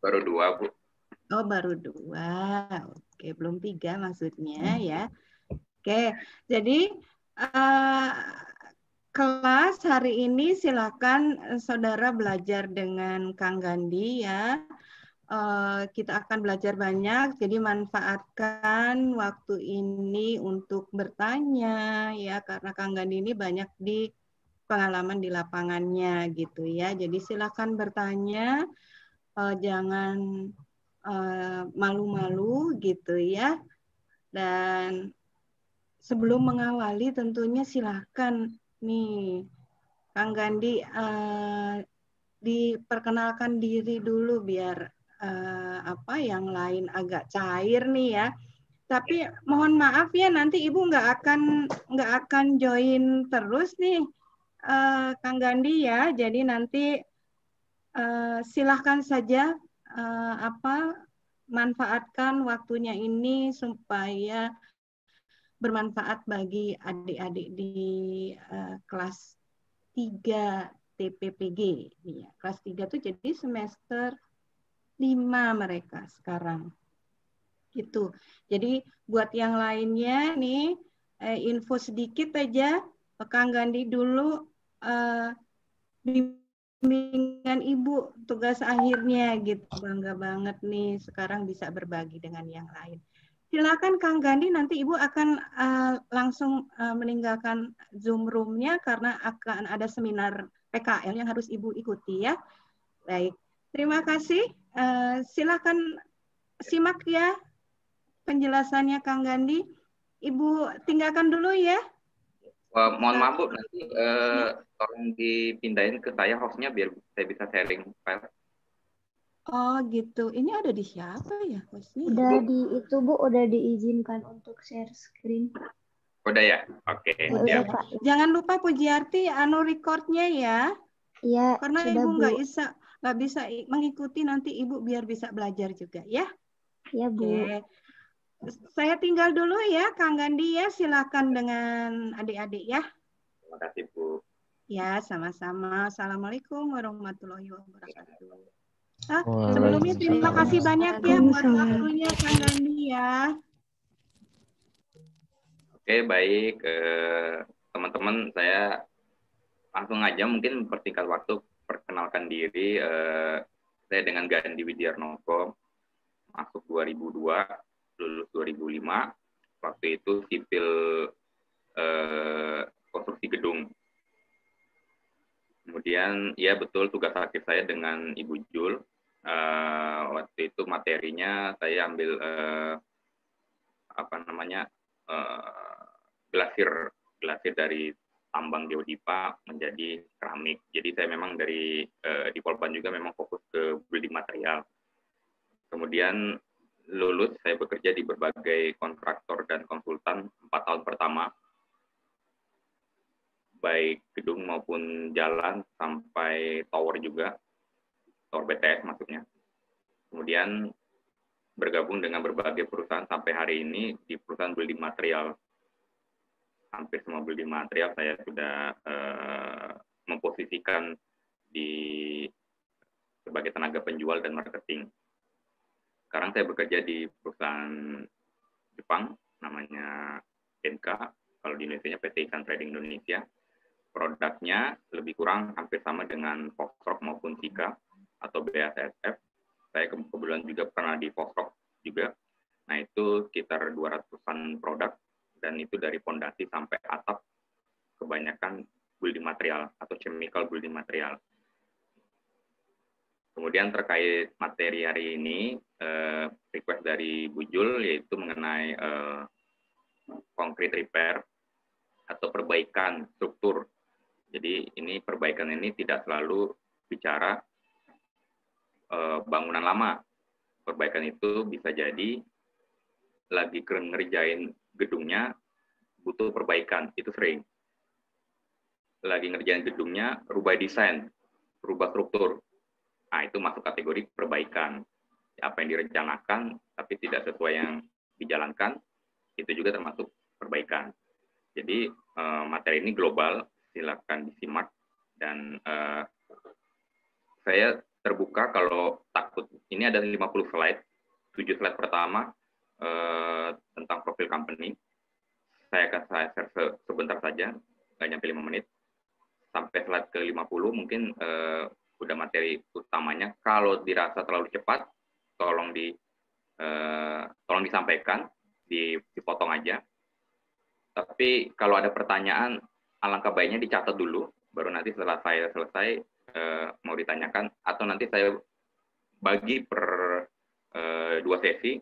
Baru 2, Bu. Oh, baru 2. Oke, belum 3 maksudnya ya. Oke, jadi kelas hari ini silakan saudara belajar dengan Kang Gandhi ya. Kita akan belajar banyak, jadi manfaatkan waktu ini untuk bertanya ya, karena Kang Gandhi ini banyak di pengalaman di lapangannya gitu ya. Jadi silakan bertanya, jangan malu-malu gitu ya. Dan sebelum mengawali tentunya silakan nih Kang Gandhi diperkenalkan diri dulu biar yang lain agak cair nih ya. Tapi mohon maaf ya, nanti Ibu nggak akan join terus nih Kang Gandhi ya. Jadi nanti silahkan saja manfaatkan waktunya ini supaya bermanfaat bagi adik-adik di kelas 3 TPPG. Ya, kelas 3 tuh jadi semester 5 mereka sekarang. Gitu. Jadi buat yang lainnya nih info sedikit aja, Kang Gandhi dulu bimbingan Ibu tugas akhirnya gitu. Bangga banget nih sekarang bisa berbagi dengan yang lain. Silakan Kang Gandhi, nanti Ibu akan langsung meninggalkan Zoom room-nya karena akan ada seminar PKL yang harus Ibu ikuti ya. Baik, terima kasih. Silakan simak ya penjelasannya Kang Gandhi. Ibu tinggalkan dulu ya. Mohon maaf Bu, nanti tolong dipindahin ke saya hostnya biar saya bisa sharing file. Oh gitu. Ini ada di siapa ya hostnya? Udah di itu Bu, udah diizinkan untuk share screen. Udah ya? Oke. Udah, Pak. Jangan lupa Pujiarti recordnya ya. Iya. Karena sudah, Ibu Bu. nggak bisa mengikuti, nanti Ibu biar bisa belajar juga ya. Iya Bu. Oke. Saya tinggal dulu ya Kang Gandhi ya. Silakan dengan adik-adik ya. Terima kasih Bu. Ya, sama-sama. Assalamualaikum warahmatullahi wabarakatuh. Sebelumnya terima kasih banyak ya buat waktunya Kang Gandhi ya. Oke, baik. Teman-teman, saya langsung aja mungkin mempersingkat waktu perkenalkan diri. Saya dengan Gandhi Widiarnoko, masuk 2002, lulus 2005. Waktu itu sipil konstruksi gedung. Kemudian, ya betul tugas akhir saya dengan Ibu Jul. Waktu itu materinya saya ambil glasir dari tambang geodipa menjadi keramik. Jadi saya memang dari di Polban juga memang fokus ke building material. Kemudian lulus saya bekerja di berbagai kontraktor dan konsultan 4 tahun pertama, baik gedung maupun jalan sampai tower juga, tower BTS maksudnya. Kemudian bergabung dengan berbagai perusahaan sampai hari ini di perusahaan building material. Hampir semua building material saya sudah memposisikan sebagai tenaga penjual dan marketing. Sekarang saya bekerja di perusahaan Jepang, namanya NK, kalau di Indonesia PT Ikan Trading Indonesia. Produknya lebih kurang hampir sama dengan Foxrock maupun Sika atau BASF. Saya kebetulan juga pernah di Foxrock juga. Nah, itu sekitar 200-an produk, dan itu dari fondasi sampai atap, kebanyakan building material atau chemical building material. Kemudian terkait materi hari ini, request dari Bu Jul yaitu mengenai concrete repair atau perbaikan struktur. Jadi ini perbaikan ini tidak selalu bicara bangunan lama. Perbaikan itu bisa jadi lagi ngerjain gedungnya butuh perbaikan, itu sering. Lagi ngerjain gedungnya rubah desain, rubah struktur. Nah, itu masuk kategori perbaikan. Apa yang direncanakan tapi tidak sesuai yang dijalankan, itu juga termasuk perbaikan. Jadi materi ini global, silakan disimak, dan saya terbuka kalau takut. Ini Ini ada 50 slide. 7 slide pertama tentang profil company. Saya akan share sebentar saja, nggak nyampe 5 menit. Sampai slide ke-50 mungkin udah materi utamanya. Kalau dirasa terlalu cepat, tolong disampaikan, dipotong aja. Tapi kalau ada pertanyaan, alangkah baiknya dicatat dulu, baru nanti setelah saya selesai mau ditanyakan, atau nanti saya bagi per 2 sesi,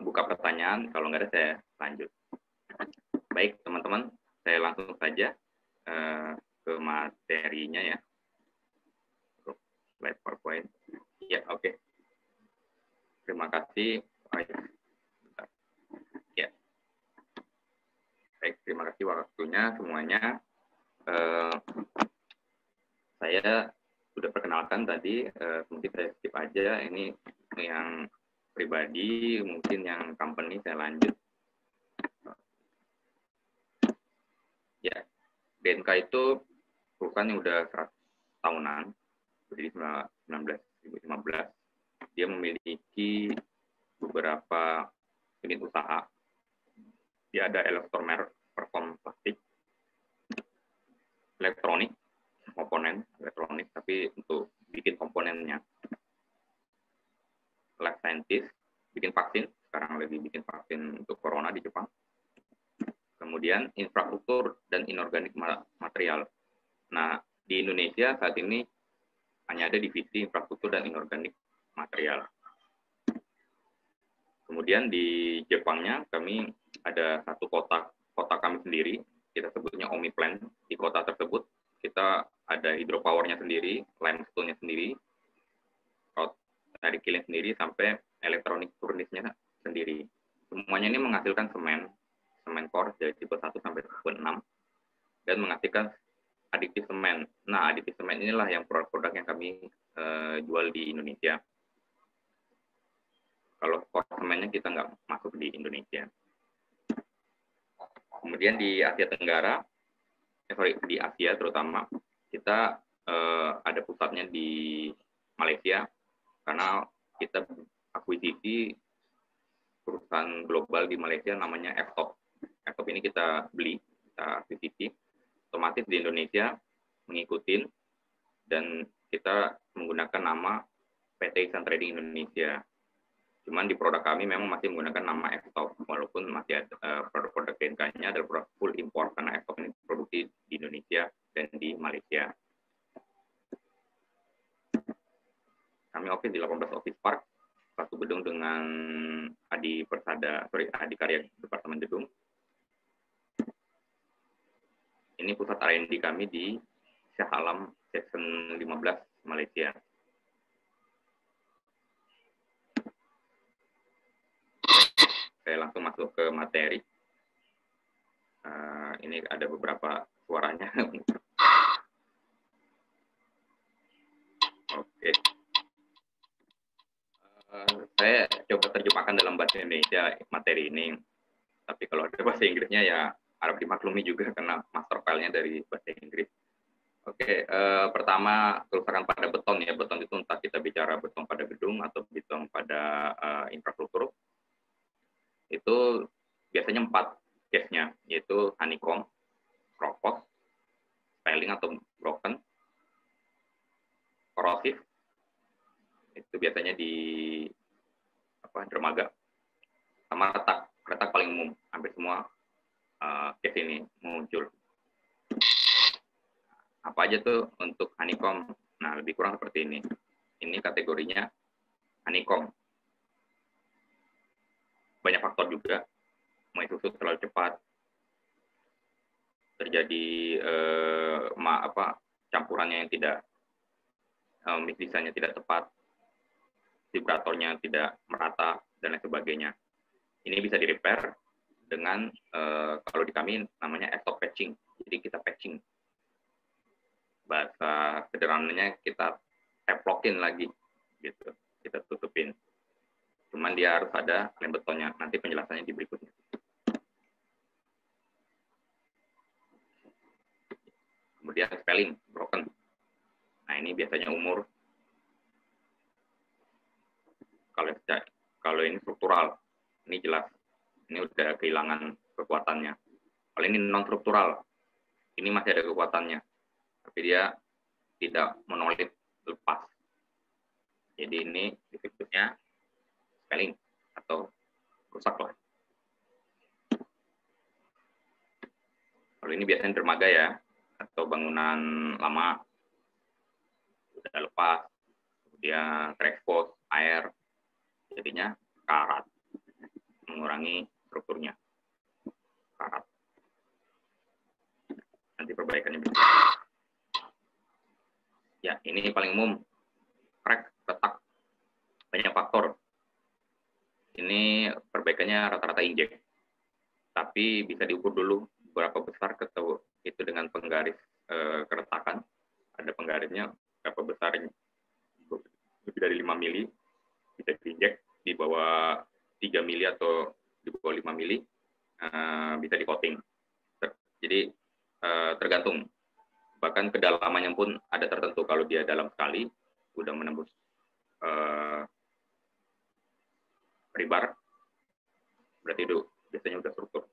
buka pertanyaan, kalau nggak ada saya lanjut. Baik teman-teman, saya langsung saja ke materinya ya. Slide PowerPoint. Ya, oke. Terima kasih. Ya. Baik, terima kasih waktunya semuanya. Saya sudah perkenalkan tadi, mungkin saya skip aja. Ini yang pribadi, mungkin yang company saya lanjut. Ya, DNK itu perusahaan yang udah 100 tahunan, berdiri 1915. Dia memiliki beberapa unit usaha. Dia ada elektromer perform plastik, elektronik, komponen elektronik, tapi untuk bikin komponennya. Life scientist, bikin vaksin, sekarang lagi bikin vaksin untuk corona di Jepang. Kemudian infrastruktur dan inorganik material. Nah, di Indonesia saat ini hanya ada divisi infrastruktur dan inorganik material. Kemudian di Jepangnya kami ada satu kota kami sendiri, kita sebutnya Omiplan. Di kota tersebut kita ada hidropowernya sendiri, limestone-nya sendiri, dari kiln sendiri sampai elektronik furnace-nya sendiri. Semuanya ini menghasilkan semen core dari tipe 1 sampai tipe 6, dan menghasilkan aditif semen. Nah, aditif semen inilah yang produk-produk yang kami jual di Indonesia. Kalau core semennya kita nggak masuk di Indonesia. Kemudian di Asia Tenggara, di Asia terutama, kita ada pusatnya di Malaysia, karena kita akuisisi perusahaan global di Malaysia namanya F-Top. F-Top ini kita beli, kita akuisisi, otomatis di Indonesia mengikuti, dan kita menggunakan nama PT Ihsan Trading Indonesia. Cuman di produk kami memang masih menggunakan nama F-Top, walaupun masih ada produk-produk DNK-nya adalah produk full import, karena F-Top ini produksi di Indonesia dan di Malaysia. Kami office di 18 Office Park, satu gedung dengan Adi Karya Departemen Gedung. Ini pusat R&D kami di Shah Alam Section 15 Malaysia. Saya langsung masuk ke materi. Ini ada beberapa suaranya. Oke. Saya coba terjemahkan dalam bahasa Indonesia materi ini. Tapi kalau ada bahasa Inggrisnya ya harap dimaklumi juga karena master file-nya dari bahasa Inggris. Oke, pertama kerusakan pada beton ya. Beton itu entah kita bicara beton pada gedung atau beton pada infrastruktur. Itu biasanya 4 case-nya, yaitu honeycomb, kropos, spalling atau broken, korosif. Itu biasanya di dermaga, sama retak paling umum. Hampir semua case ini muncul. Apa aja tuh untuk honeycomb? Nah, lebih kurang seperti ini. Ini kategorinya honeycomb. Banyak faktor juga. Mulai susut terlalu cepat, terjadi campurannya yang tidak, mix-desainnya tidak tepat, vibratornya tidak merata, dan lain sebagainya. Ini bisa di-repair dengan, kalau di kami namanya F-Top patching. Jadi kita patching. Bahasa sederhananya kita teplokin lagi, gitu. Kita tutupin. Cuman dia harus ada lem betonnya. Nanti penjelasannya di berikutnya. Kemudian spelling, broken. Nah, ini biasanya umur Kalau ini struktural, ini jelas, ini udah kehilangan kekuatannya. Kalau ini non struktural, ini masih ada kekuatannya, tapi dia tidak monolit lepas. Jadi ini disebutnya spelling atau rusak lah. Kalau ini biasanya dermaga ya, atau bangunan lama udah lepas, kemudian terekspos air, jadinya karat, mengurangi strukturnya, karat. Nanti perbaikannya bisa. Ya, ini paling umum, crack, retak, banyak faktor. Ini perbaikannya rata-rata injek, tapi bisa diukur dulu berapa besar itu dengan penggaris keretakan. Ada penggarisnya berapa besarnya, lebih dari 5 mili, bisa diinjek, di bawah 3 mili atau di bawah 5 mili, bisa di coating. Jadi tergantung, bahkan kedalamannya pun ada tertentu. Kalau dia dalam sekali, udah menembus rebar, berarti itu biasanya udah struktur.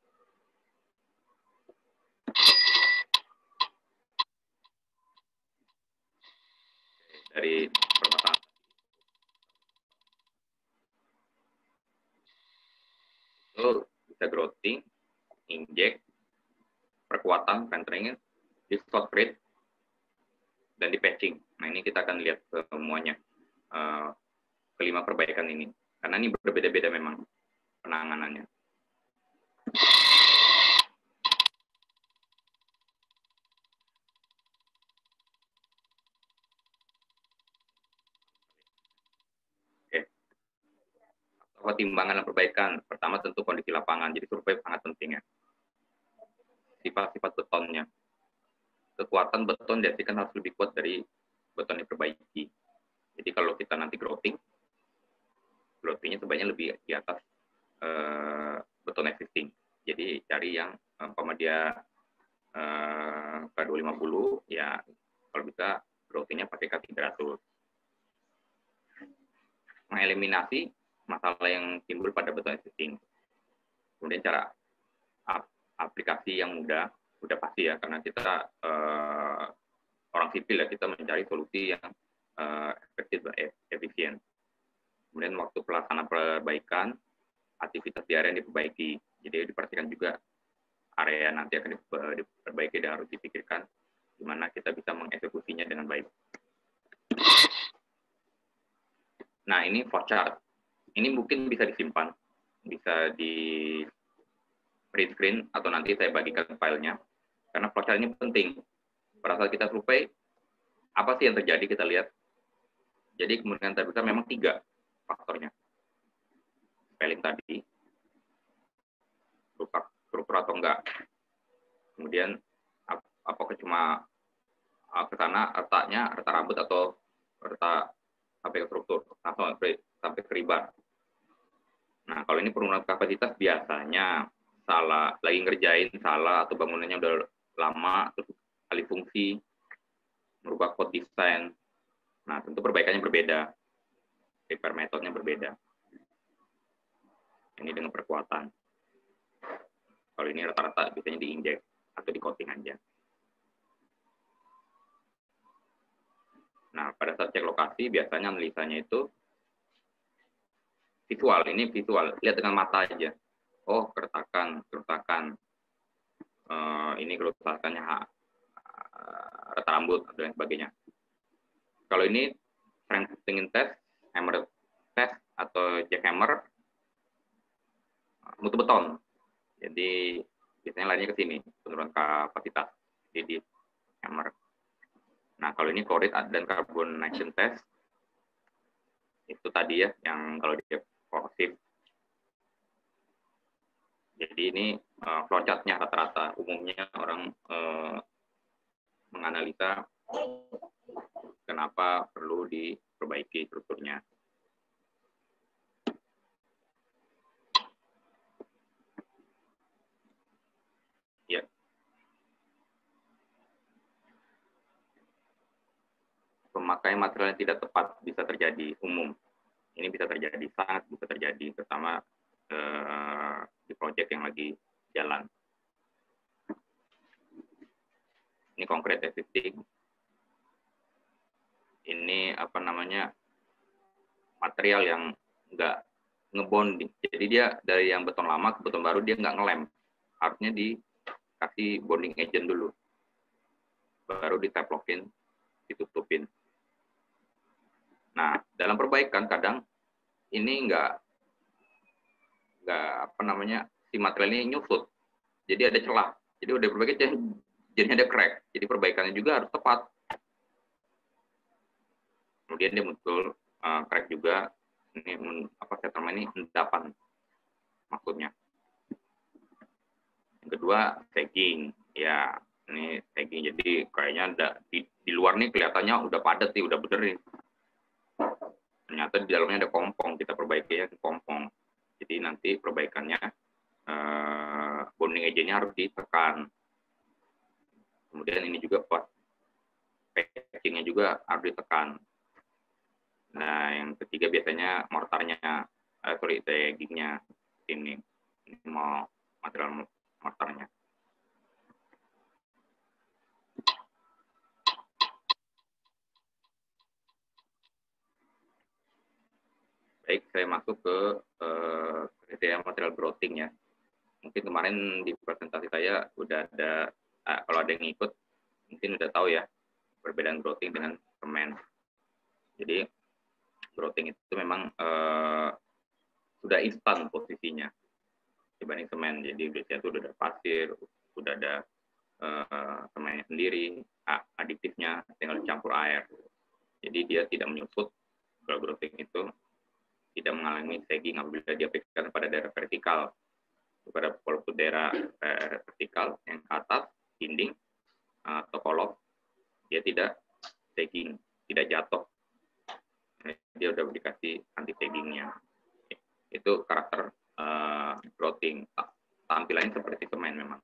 Dari permasalahan itu bisa growting, inject, perkuatan, strengthening, distort rate, dan di patching. Nah, ini kita akan lihat semuanya kelima perbaikan ini, karena ini berbeda-beda memang penanganannya. Pertimbangan dan perbaikan. Pertama tentu kondisi lapangan, jadi survei sangat penting ya. Sifat-sifat betonnya. Kekuatan beton diartikan harus lebih kuat dari beton yang diperbaiki. Jadi kalau kita nanti groutingnya sebenarnya lebih di atas beton existing. Jadi cari yang dia K250, ya kalau bisa groutingnya pakai K300. Mengeliminasi masalah yang timbul pada beton existing. Kemudian cara aplikasi yang mudah pasti ya, karena kita orang sipil ya, kita mencari solusi yang efektif dan efisien. Kemudian waktu pelaksanaan perbaikan, aktivitas di area yang diperbaiki. Jadi diperhatikan juga area nanti akan diperbaiki dan harus dipikirkan gimana kita bisa mengeksekusinya dengan baik. Nah, ini flowchart. Ini mungkin bisa disimpan, bisa di print screen, atau nanti saya bagikan filenya. Karena flowchart ini penting. Pada saat kita survei, apa sih yang terjadi, kita lihat. Jadi kemungkinan terbesar memang 3 faktornya. Spelling tadi, rusak struktur atau enggak. Kemudian, apakah cuma ke sana retaknya, retak rambut atau retak sampai ke struktur, atau sampai ke rebar. Nah, kalau ini penurunan kapasitas biasanya salah, lagi ngerjain salah, atau bangunannya udah lama, terus alih fungsi, merubah code design. Nah, tentu perbaikannya berbeda, repair metodenya berbeda. Ini dengan perkuatan. Kalau ini rata-rata biasanya diinjek atau di coating aja. Nah, pada saat cek lokasi, biasanya analisanya itu visual. Ini visual, lihat dengan mata aja. Oh, keretakan. Ini kerusakannya retak rambut dan sebagainya. Kalau ini strengthening test, hammer test atau jackhammer, mutu beton. Jadi biasanya lainnya ke sini, penurunan kapasitas. Jadi hammer. Nah, kalau ini chloride dan carbonation test, itu tadi ya, yang kalau dia korosif. Jadi ini flowchart-nya rata-rata. Umumnya orang menganalisa kenapa perlu diperbaiki strukturnya. Ya. Pemakaian material yang tidak tepat bisa terjadi umum. Ini bisa terjadi, sangat bisa terjadi, terutama di proyek yang lagi jalan. Ini concrete existing. Ini apa namanya, material yang nggak ngebonding. Jadi dia dari yang beton lama ke beton baru dia nggak ngelem. Harusnya dikasih bonding agent dulu. Baru diteplokin, ditutupin. Nah, dalam perbaikan kadang ini nggak apa namanya, si material ini nyusut. Jadi ada celah. Jadi udah perbaikan jadinya ada crack. Jadi perbaikannya juga harus tepat. Kemudian dia muncul crack juga. Ini apa settlement ini endapan maksudnya. Yang kedua sagging. Ya, ini sagging. Jadi kayaknya ada di luar nih kelihatannya udah padat sih, udah bener nih. Ternyata di dalamnya ada kompong, kita perbaikinya ke kompong. Jadi nanti perbaikannya bonding agentnya harus ditekan. Kemudian ini juga patchingnya juga harus ditekan. Nah, yang ketiga biasanya mortarnya, saggingnya ini mau material mortarnya. Baik, saya masuk ke kriteria material grouting ya. Mungkin kemarin di presentasi saya udah ada, kalau ada yang ikut, mungkin udah tahu ya perbedaan grouting dengan semen. Jadi grouting itu memang sudah instan posisinya dibanding semen. Jadi biasanya itu udah ada pasir, udah ada semennya sendiri, aditifnya tinggal dicampur air. Jadi dia tidak menyusut. Kalau grouting itu tidak mengalami sagging apabila diaplikasikan pada daerah vertikal. Pada walaupun daerah vertikal yang ke atas dinding atau kolom, dia tidak sagging, tidak jatuh. Dia udah dikasih anti saggingnya. Itu karakter grouting. Tampilannya seperti semen memang.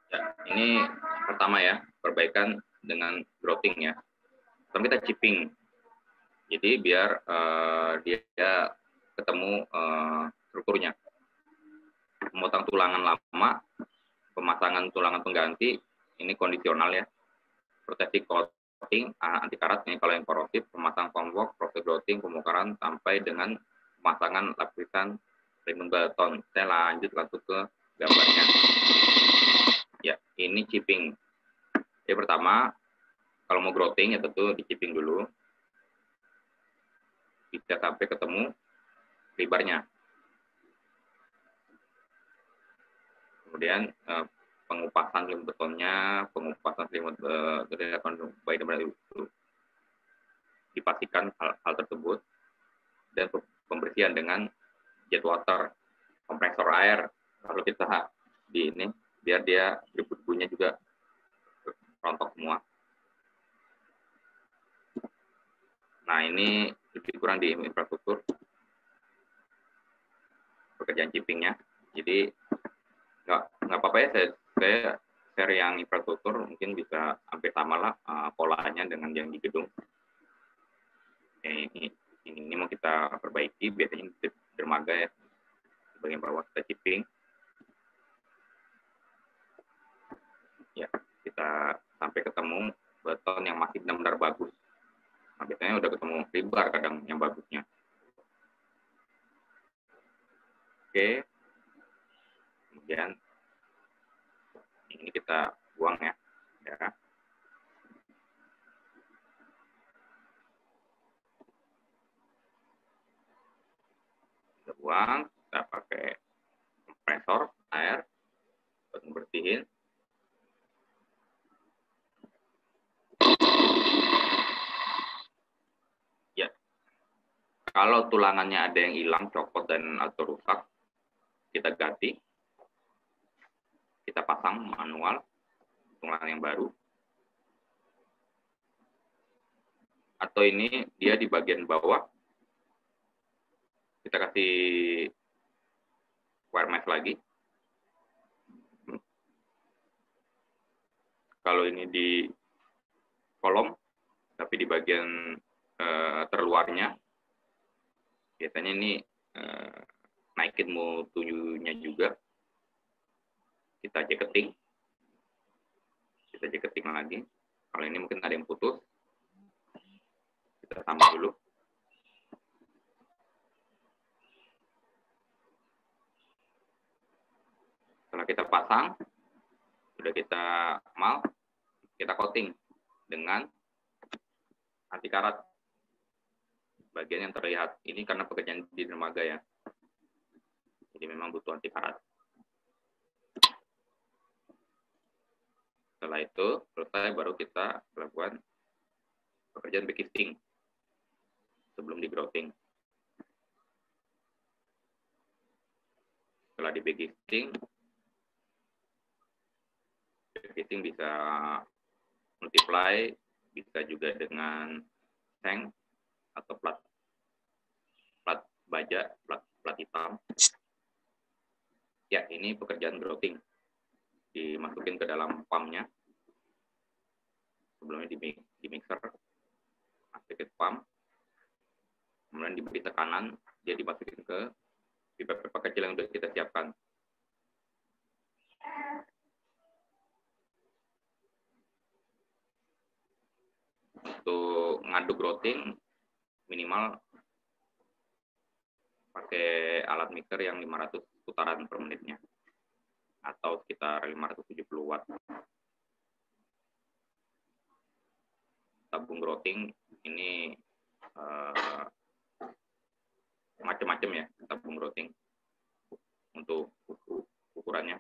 Ya, ini pertama ya, perbaikan dengan grouting ya. Pertama kita chipping. Jadi biar dia ketemu strukturnya. Memotong tulangan lama, pemasangan tulangan pengganti, ini kondisional ya. Proteksi coating, anti karat, ini kalau yang korosif, pemasang foamwork, proses grouting, pembongkaran, sampai dengan pemasangan lapisan rimbun beton. Saya lanjut langsung ke gambarnya. Ya, ini chipping. Yang pertama, kalau mau grouting ya tentu di chipping dulu. Bisa sampai ketemu rebarnya. Kemudian pengupasan selimut betonnya, pengupasan selimut dipastikan hal tersebut, dan pembersihan dengan jet water, kompresor air. Lalu kita di ini biar dia debu-debunya juga rontok semua. Nah, ini lebih kurang di infrastruktur pekerjaan chippingnya. Jadi nggak apa-apa ya, saya share yang infrastruktur, mungkin bisa hampir sama lah polanya dengan yang di gedung. Ini mau kita perbaiki, biasanya di dermaga ya, bagian bawah kita chipping. Ya, kita sampai ketemu beton yang masih benar-benar bagus. Nah, biasanya udah ketemu rebar kadang yang bagusnya. Oke. Kemudian ini kita buang ya. Kita buang, kita pakai kompresor air buat membersihin. Ya, kalau tulangannya ada yang hilang, copot dan atau rusak, kita ganti, kita pasang manual tulangan yang baru. Atau ini dia di bagian bawah, kita kasih wire mesh lagi. kalau ini di kolom, tapi di bagian terluarnya, biasanya ini naikin mutunya juga. Kita jacketing lagi. Kalau ini mungkin ada yang putus, kita tambah dulu. Setelah kita pasang, sudah kita mal, kita coating dengan anti karat. Bagian yang terlihat ini karena pekerjaan di dermaga ya, jadi memang butuh anti karat. Setelah itu selesai, baru kita lakukan pekerjaan backcasting sebelum di grouting. Setelah di backcasting bisa multiply, bisa juga dengan tank atau plat baja, plat hitam. Ya, ini pekerjaan grouting. Dimasukin ke dalam pumpnya. Sebelumnya di mixer, masukin ke pump. Kemudian diberi tekanan, dia dimasukin ke pipa-pipa kecil yang sudah kita siapkan. Untuk ngaduk grouting minimal pakai alat mixer yang 500 putaran per menitnya atau sekitar 570 watt. Tabung grouting ini macam-macam ya, tabung grouting untuk ukurannya.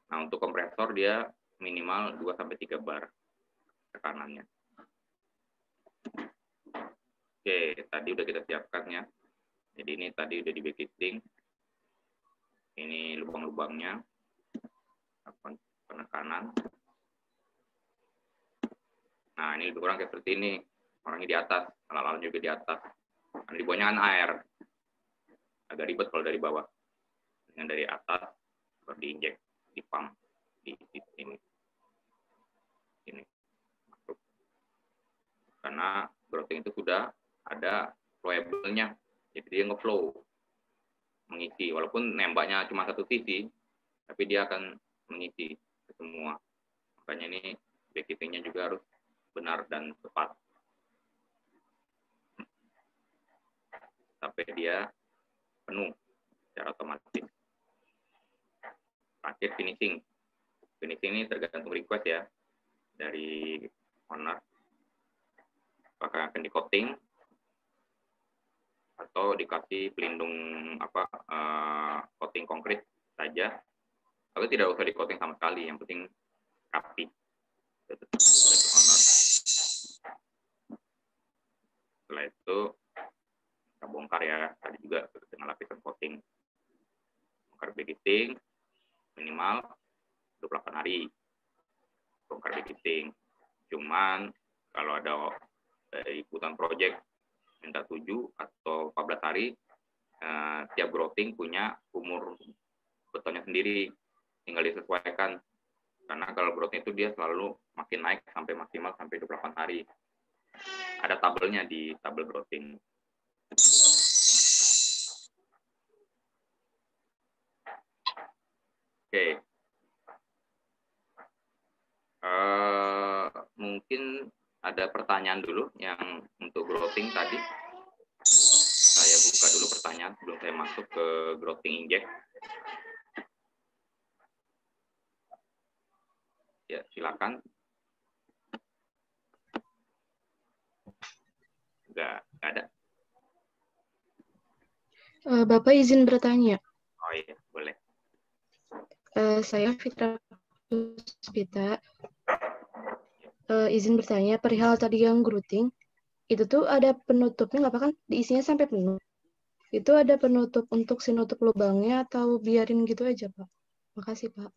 Nah, untuk kompresor dia minimal 2-3 bar tekanannya. Oke, tadi udah kita siapkan ya. Jadi ini tadi udah di backcasting. Ini lubang-lubangnya, penekanan. Nah, ini lebih kurang kayak seperti ini. Orangnya di atas, alat-alat juga di atas. Nah, di bawahnya kan air. Agak ribet kalau dari bawah. Dengan dari atas, baru diinjek, di pump, di sini. Ini. Masuk. Karena grouting itu sudah ada flowable-nya. Jadi dia nge-flow, mengisi. Walaupun nembaknya cuma satu sisi, tapi dia akan mengisi ke semua. Makanya ini backcasting-nya juga harus benar dan tepat. Sampai dia penuh secara otomatis. Terakhir finishing. Finishing ini tergantung request ya dari owner. Apakah akan di coating atau dikasih pelindung coating konkrit saja, atau tidak usah di coating sama sekali, yang penting rapi. Setelah itu kita bongkar ya, tadi juga dengan lapisan coating. Bongkar backcasting minimal 28 hari bongkar backcasting. Cuman kalau ada ikutan project minta 7 atau 14 hari, tiap grouting punya umur betonnya sendiri, tinggal disesuaikan. Karena kalau grouting itu dia selalu makin naik sampai maksimal sampai 28 hari. Ada tabelnya di tabel grouting. Oke. Mungkin ada pertanyaan dulu yang untuk grouting tadi. Saya buka dulu pertanyaan sebelum saya masuk ke grouting inject. Ya, silakan. Enggak ada. Bapak izin bertanya. Oh iya, boleh. Saya Fitra Puspita. Izin bertanya, perihal tadi yang grouting, itu tuh ada penutupnya nggak, Pak? Kan diisinya sampai penuh. Itu ada penutup untuk si nutup lubangnya atau biarin gitu aja, Pak? Makasih, Pak.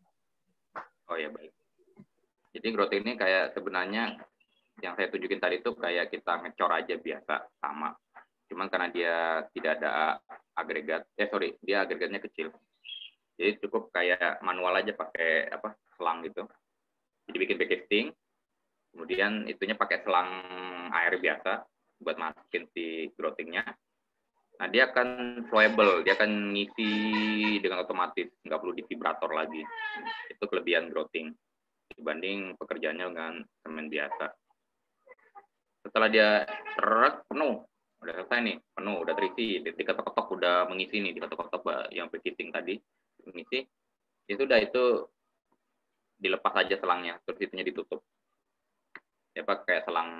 Oh ya, baik. Jadi grouting ini kayak sebenarnya yang saya tunjukin tadi itu kayak kita ngecor aja biasa, sama. Cuman karena dia tidak ada agregat, dia agregatnya kecil. Jadi cukup kayak manual aja pakai selang gitu. Jadi bikin backcasting, kemudian itunya pakai selang air biasa buat masukin si growthingnya. Nah, dia akan flowable, dia akan ngisi dengan otomatis, nggak perlu di vibrator lagi. Itu kelebihan growthing dibanding pekerjaannya dengan semen biasa. Setelah dia penuh, udah selesai nih, penuh, udah terisi, diketok-ketok udah mengisi nih, diketok-ketok yang backcasting tadi, mengisi, ya sudah itu dilepas aja selangnya, terus itunya ditutup. Ya pakai selang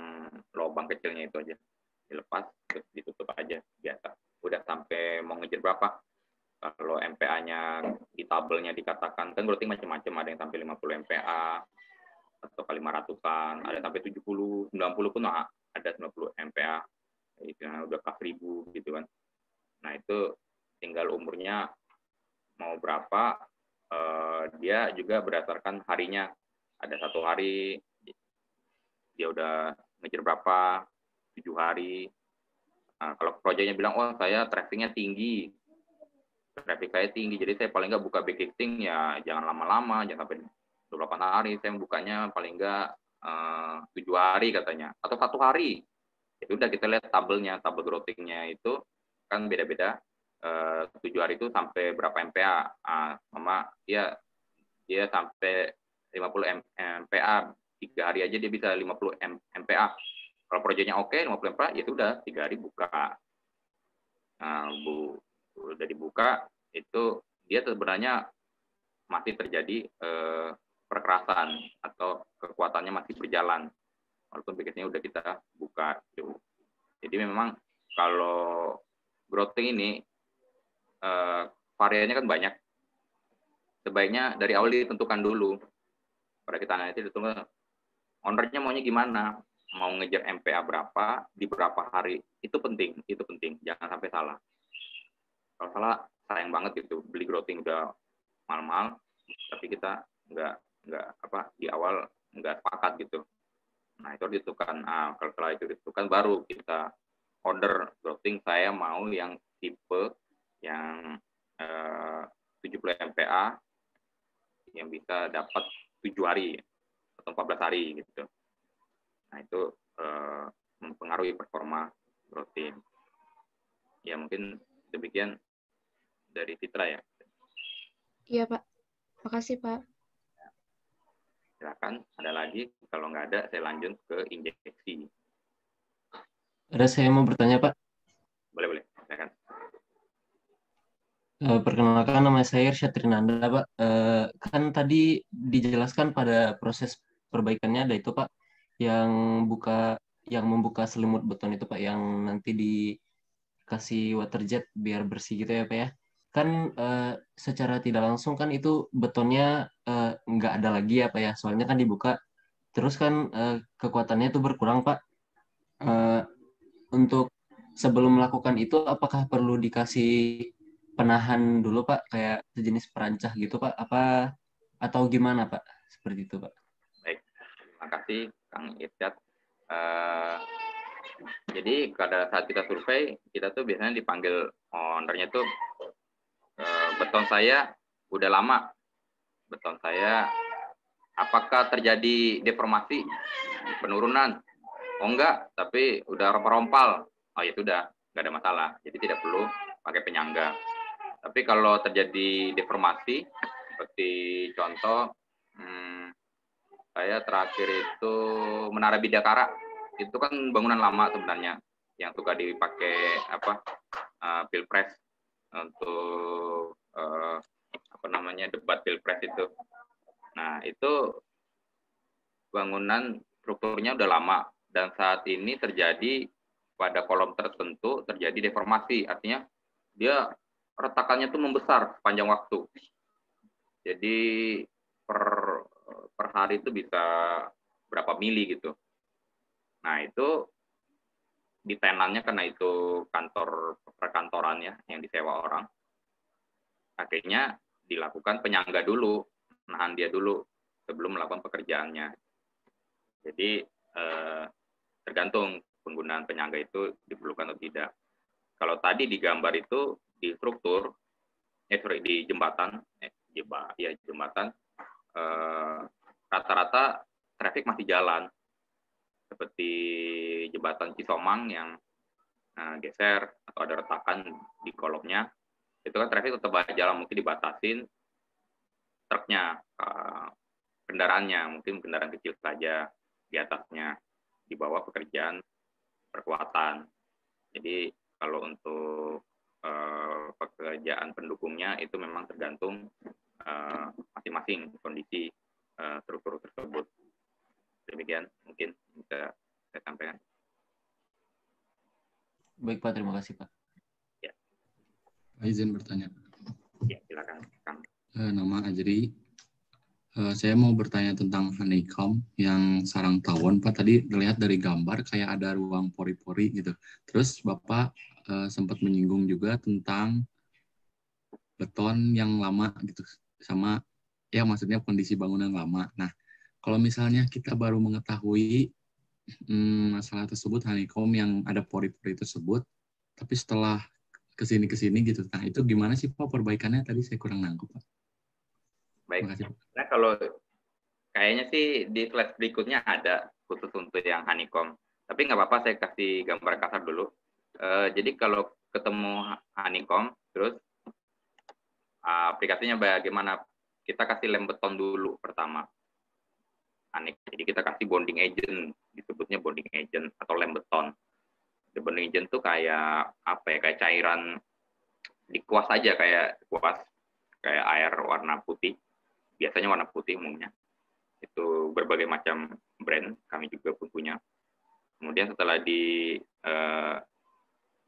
lubang kecilnya itu aja, dilepas, terus ditutup aja, biasa. Udah sampai mau ngejar berapa? Kalau MPA-nya di tabelnya dikatakan, kan growthing macam-macam, ada yang sampai 50 MPA, atau kali 500-an, ada sampai 70, 90 pun ada 90 MPA, itu udah ke 1000 gitu kan. Nah itu tinggal umurnya mau berapa, dia juga berdasarkan harinya. Ada 1 hari, dia udah ngejar berapa, 7 hari. Nah, kalau proyeknya bilang, oh saya trafficnya tinggi, traffic saya tinggi, jadi saya paling nggak buka backcasting ya jangan lama-lama, jangan sampai 28 hari, saya bukanya paling nggak 7 hari katanya, atau 1 hari. Itu udah kita lihat tabelnya, tabel growthingnya itu kan beda-beda. 7 hari itu sampai berapa MPA, sama dia sampai 50 MPA, 3 hari aja dia bisa 50 MPA. Kalau proyeknya oke, 50 MPA, ya sudah 3 hari buka. Nah, udah dibuka, itu dia sebenarnya masih terjadi perkerasan atau kekuatannya masih berjalan walaupun backcastingnya udah kita buka. Jadi memang kalau growthing ini variannya kan banyak. Sebaiknya dari awal ditentukan dulu. Pada kita analisis ditentukan ownernya maunya gimana, mau ngejar MPA berapa di berapa hari, itu penting, jangan sampai salah. Kalau salah sayang banget gitu, beli growthing udah mahal-mahal, tapi kita nggak di awal nggak sepakat gitu. Nah itu ditentukan. Kalau setelah itu ditentukan baru kita order growthing, saya mau yang tipe yang 70 MPA yang bisa dapat 7 hari atau 14 hari gitu. Nah itu mempengaruhi performa growthing. Ya mungkin demikian dari Fitra ya. Iya Pak, makasih Pak. Silakan, ada lagi? Kalau nggak ada, saya lanjut ke injeksi. Ada, saya mau bertanya Pak. Boleh, silakan. Perkenalkan, nama saya Irsyad Trinanda Pak. Kan tadi dijelaskan pada proses perbaikannya ada itu Pak, yang membuka selimut beton itu Pak, yang nanti dikasih water jet biar bersih gitu ya Pak ya. Kan secara tidak langsung kan itu betonnya nggak ada lagi ya Pak ya, soalnya kan dibuka. Terus kan kekuatannya itu berkurang Pak. Untuk sebelum melakukan itu, apakah perlu dikasih penahan dulu Pak, kayak sejenis perancah gitu Pak, atau gimana Pak? Seperti itu Pak. Baik, terima kasih Kang Irsyad. Jadi pada saat kita survei, kita tuh biasanya dipanggil ownernya tuh, beton saya udah lama, beton saya apakah terjadi deformasi, penurunan? Oh enggak, tapi udah rompal. Oh ya sudah, nggak ada masalah. Jadi tidak perlu pakai penyangga. Tapi kalau terjadi deformasi, seperti contoh, saya terakhir itu Menara Bidakara, itu kan bangunan lama sebenarnya, yang suka dipakai pilpres untuk debat pilpres itu. Nah itu bangunan strukturnya udah lama dan saat ini terjadi pada kolom tertentu terjadi deformasi, artinya dia retakannya tuh membesar sepanjang waktu. Jadi per hari itu bisa berapa mili gitu. Nah itu di tenannya, karena itu kantor perkantoran ya yang disewa orang, akhirnya dilakukan penyangga dulu, nahan dia dulu sebelum melakukan pekerjaannya. Jadi tergantung penggunaan penyangga itu diperlukan atau tidak. Kalau tadi di gambar itu di struktur, di jembatan, jembatan rata-rata traffic masih jalan. Seperti jembatan Cisomang yang geser atau ada retakan di kolomnya, itu kan traffic tetap jalan, mungkin dibatasin truknya, kendaraannya, mungkin kendaraan kecil saja di atasnya, di bawah pekerjaan perkuatan. Jadi kalau untuk pekerjaan pendukungnya itu memang tergantung masing-masing kondisi struktur tersebut. Demikian mungkin bisa saya sampaikan. Baik Pak, terima kasih Pak. Ya. Izin bertanya. Ya, silakan Kang. Nama Ajri. Saya mau bertanya tentang honeycomb yang sarang tawon. Pak, tadi terlihat dari gambar kayak ada ruang pori-pori gitu. Terus Bapak sempat menyinggung juga tentang beton yang lama gitu, sama ya maksudnya kondisi bangunan lama. Nah, kalau misalnya kita baru mengetahui masalah tersebut, honeycomb yang ada pori-pori tersebut, tapi setelah kesini gitu, nah itu gimana sih Pak perbaikannya? Tadi saya kurang nangkep Pak. Baik. Terima kasih. Nah, kalau kayaknya sih di slide berikutnya ada khusus untuk yang honeycomb. Tapi nggak apa-apa, saya kasih gambar kasar dulu. Jadi kalau ketemu honeycomb, terus aplikasinya bagaimana? Kita kasih lem beton dulu pertama. Jadi kita kasih bonding agent, disebutnya bonding agent atau lem beton. The bonding agent tuh kayak apa ya? Kayak cairan di kuas aja, kayak kuas, kayak air warna putih. Biasanya warna putih umumnya. Itu berbagai macam brand, kami juga pun punya. Kemudian setelah di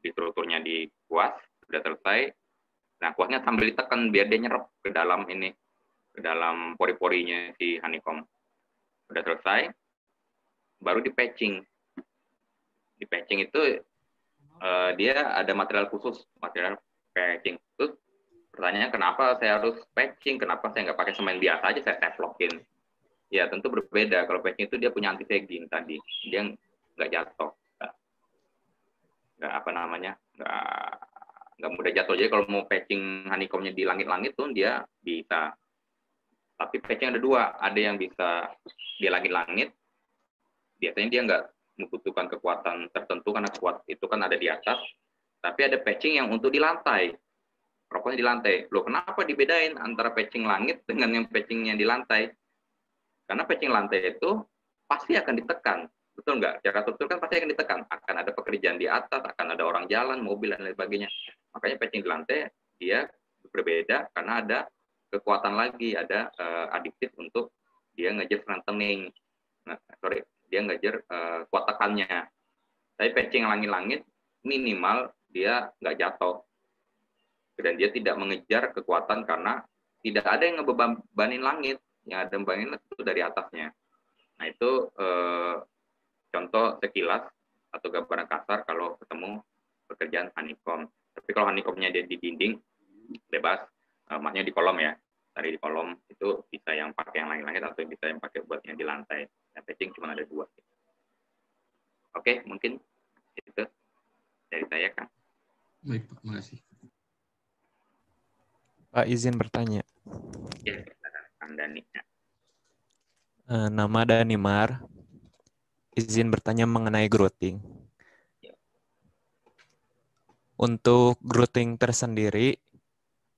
strukturnya di kuas sudah selesai, nah kuasnya sambil ditekan biar dia nyerap ke dalam ini, ke dalam pori-porinya si honeycomb. Sudah selesai, baru di patching. Di patching itu dia ada material khusus, material patching. Terus pertanyaannya, kenapa saya harus patching? Kenapa saya nggak pakai semen biasa aja, saya teflokin? Ya tentu berbeda. Kalau patching itu dia punya anti sagging tadi, dia nggak jatuh, nggak apa namanya, nggak mudah jatuh. Jadi kalau mau patching honeycombnya di langit-langit tuh dia bisa. Tapi patching ada dua, ada yang bisa di langit-langit, biasanya dia nggak membutuhkan kekuatan tertentu karena kuat itu kan ada di atas. Tapi ada patching yang untuk di lantai, rokoknya di lantai. Loh, kenapa dibedain antara patching langit dengan yang patchingnya di lantai? Karena patching lantai itu pasti akan ditekan, betul nggak? Secara struktur kan pasti akan ditekan. Akan ada pekerjaan di atas, akan ada orang jalan, mobil, dan lain sebagainya. Makanya patching di lantai dia berbeda karena ada kekuatan lagi, ada adiktif untuk dia ngejar strengthening. Dia ngejar kuat tekannya. Tapi patching langit-langit minimal dia nggak jatuh. Dan dia tidak mengejar kekuatan karena tidak ada yang ngebebanin langit. Yang ada ngebebanin itu dari atasnya. Nah itu contoh sekilas atau gambaran kasar kalau ketemu pekerjaan honeycomb. Tapi kalau honeycombnya dia di dinding, bebas. Maksudnya di kolom ya. Tadi di kolom itu bisa yang pakai yang langit-langit atau bisa yang pakai buat yang di lantai. Yang patching cuma ada dua. Oke, mungkin itu dari saya, Kang. Baik Pak, makasih. Pak, izin bertanya. Ya, Kang Dani. Nama Danimar. Izin bertanya mengenai growting. Untuk growting tersendiri,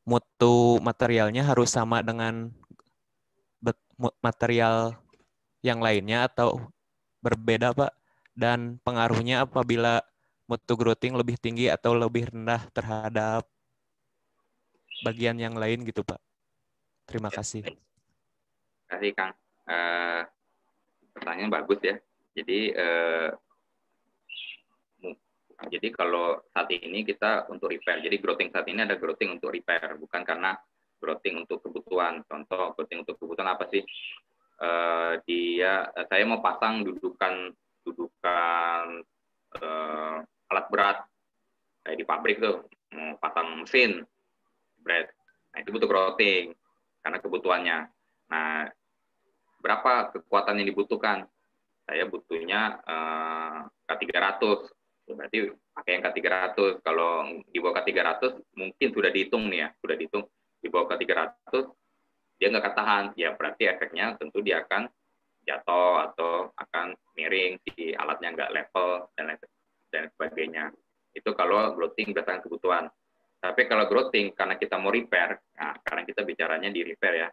mutu materialnya harus sama dengan material yang lainnya atau berbeda, Pak? Dan pengaruhnya apabila mutu growting lebih tinggi atau lebih rendah terhadap bagian yang lain gitu, Pak? Terima kasih. Terima kasih, Kang. Pertanyaan bagus ya. Jadi kalau saat ini kita untuk repair, jadi growting saat ini ada growting untuk repair, bukan karena growting untuk kebutuhan. Contoh growting untuk kebutuhan apa sih? Saya mau pasang dudukan alat berat kayak di pabrik tuh, mau pasang mesin berat. Nah itu butuh growting karena kebutuhannya. Nah berapa kekuatan yang dibutuhkan? Saya butuhnya K300. Berarti pakai yang K300. Kalau di bawah K300 mungkin sudah dihitung nih ya, sudah dihitung di bawah K300 dia nggak ketahan. Ya berarti efeknya tentu dia akan jatuh atau akan miring, si alatnya nggak level, dan sebagainya. Itu kalau growthing berdasarkan kebutuhan. Tapi kalau growthing karena kita mau repair, nah sekarang kita bicaranya di repair ya.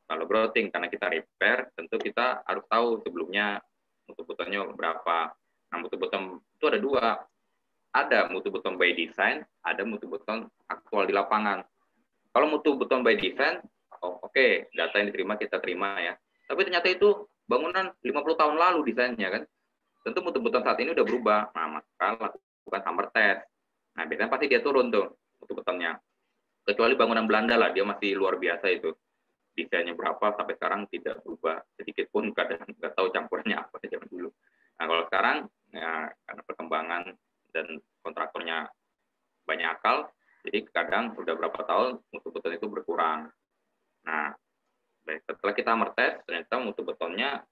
Kalau growthing karena kita repair, tentu kita harus tahu sebelumnya mutu betonnya berapa. Nah, mutu beton itu ada dua. Ada mutu beton by design, ada mutu beton aktual di lapangan. Kalau mutu beton by design, oke, data yang diterima kita terima ya. Tapi ternyata itu bangunan 50 tahun lalu desainnya kan. Tentu mutu beton saat ini udah berubah. Nah, maka lakukan summer test. Nah, biasanya pasti dia turun tuh mutu betonnya. Kecuali bangunan Belanda lah, dia masih luar biasa itu. Desainnya berapa sampai sekarang tidak berubah sedikit pun, kadang nggak tahu campurannya apa zaman dulu. Nah, kalau sekarang ya, karena perkembangan dan kontraktornya banyak akal, jadi kadang sudah berapa tahun mutu beton itu berkurang. Nah, setelah kita mertes, ternyata mutu betonnya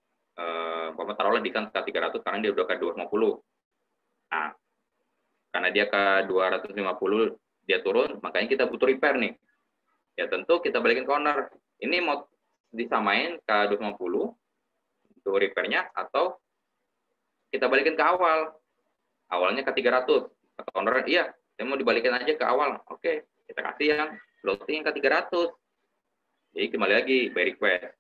taruhlah di kan K300, sekarang dia udah ke 250. Nah, karena dia ke 250 dia turun, makanya kita butuh repair nih. Ya tentu kita balikin ke owner. Ini mau disamain ke 250 untuk repairnya, atau kita balikin ke awal. Awalnya ke 300. Kata owner, iya, saya mau dibalikin aja ke awal. Oke, kita kasih yang floating ke 300. Jadi kembali lagi by request.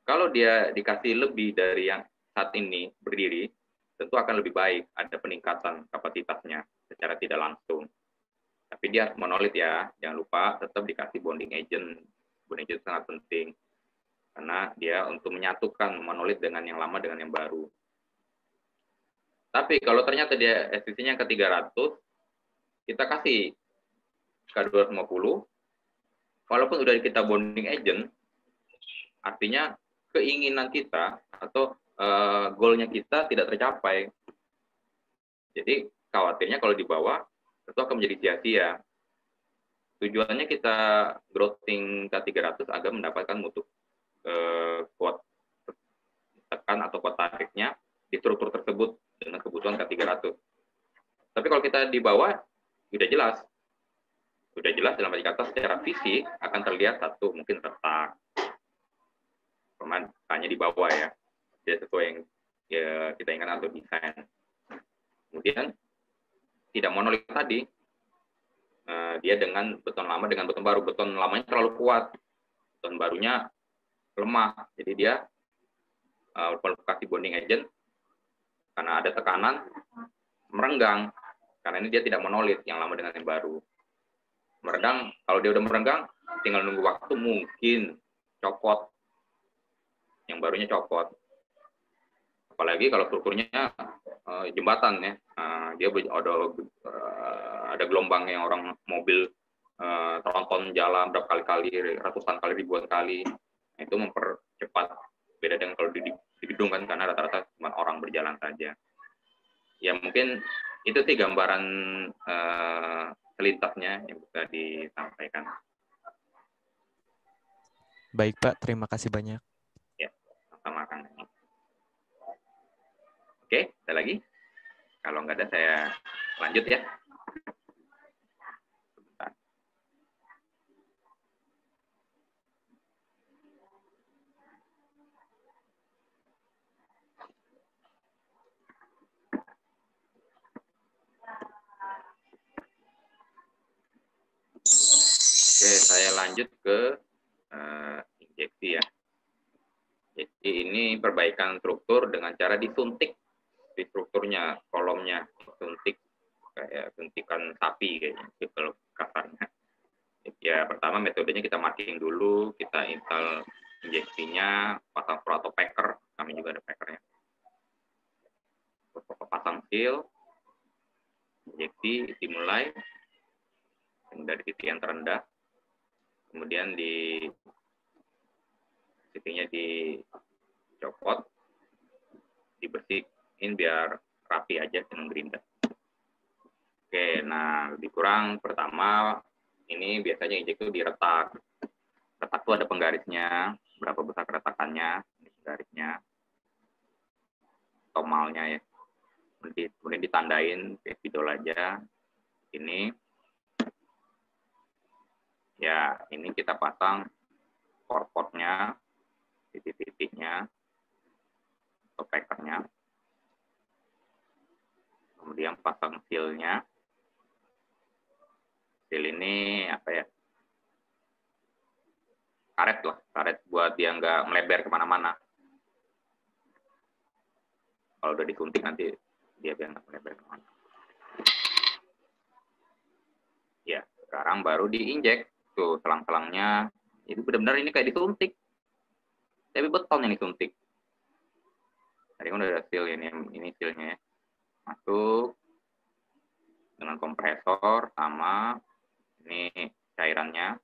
Kalau dia dikasih lebih dari yang saat ini berdiri, tentu akan lebih baik. Ada peningkatan kapasitasnya secara tidak langsung. Tapi dia monolit ya, jangan lupa tetap dikasih bonding agent. Bonding agent sangat penting. Karena dia untuk menyatukan monolit dengan yang lama dengan yang baru. Tapi kalau ternyata dia STC-nya ke 300, kita kasih ke 250, walaupun udah kita bonding agent, artinya keinginan kita atau goalnya kita tidak tercapai. Jadi khawatirnya kalau di bawah, itu akan menjadi sia-sia. Tujuannya kita growthing K300 agar mendapatkan mutu kuat tekan atau kuat tariknya di struktur tersebut dengan kebutuhan K300. Tapi kalau kita di bawah, sudah jelas dalam arti kata secara fisik akan terlihat satu mungkin retak, hanya di bawah ya, tidak sesuai yang ya, kita inginkan atau desain. Kemudian tidak monolit tadi, dia dengan beton lama dengan beton baru. Beton lamanya terlalu kuat, beton barunya lemah, jadi dia perlu kasih bonding agent karena ada tekanan merenggang, karena ini dia tidak monolit yang lama dengan yang baru. Merenggang, kalau dia udah merenggang tinggal nunggu waktu, mungkin copot, yang barunya copot. Apalagi kalau strukturnya jembatan ya, dia ada gelombang yang orang mobil tronton jalan berapa kali-kali, ratusan kali, ribuan kali. Itu mempercepat, beda dengan kalau di gedung kan, karena rata-rata cuma orang berjalan saja. Ya mungkin itu sih gambaran selintasnya yang bisa disampaikan. Baik Pak, terima kasih banyak. Ya, sama Kang. Oke, ada lagi? Kalau nggak ada saya lanjut ya. Sebentar. Oke, saya lanjut ke injeksi ya. Jadi ini perbaikan struktur dengan cara disuntik di strukturnya, kolomnya suntik kayak suntikan sapi kayaknya kalau kasarnya. Ya pertama metodenya kita marking dulu, kita install injeksinya, pasang pro atau packer, kami juga ada packernya. Pasang seal, injeksi dimulai dari titik yang terendah, kemudian di titiknya dicopot, dibersihin biar rapi aja dengan gerinda. Oke, nah lebih kurang pertama ini biasanya injek itu diretak. Retak itu ada penggarisnya, berapa besar keretakannya, ini penggarisnya, tomalnya ya. Kemudian ditandain kayak spidol aja. Ini ya, ini kita pasang core-nya titik-titiknya atau packernya, kemudian pasang sealnya. Seal ini apa ya, karet lah, karet buat dia nggak melebar kemana-mana. Kalau udah disuntik nanti dia biar nggak melebar kemana. Ya, sekarang baru diinjek tuh selang-selangnya. Itu benar-benar ini kayak disuntik, tapi beton yang disuntik. Tadi kan udah ada seal ini sealnya ya. Masuk dengan kompresor sama ini cairannya.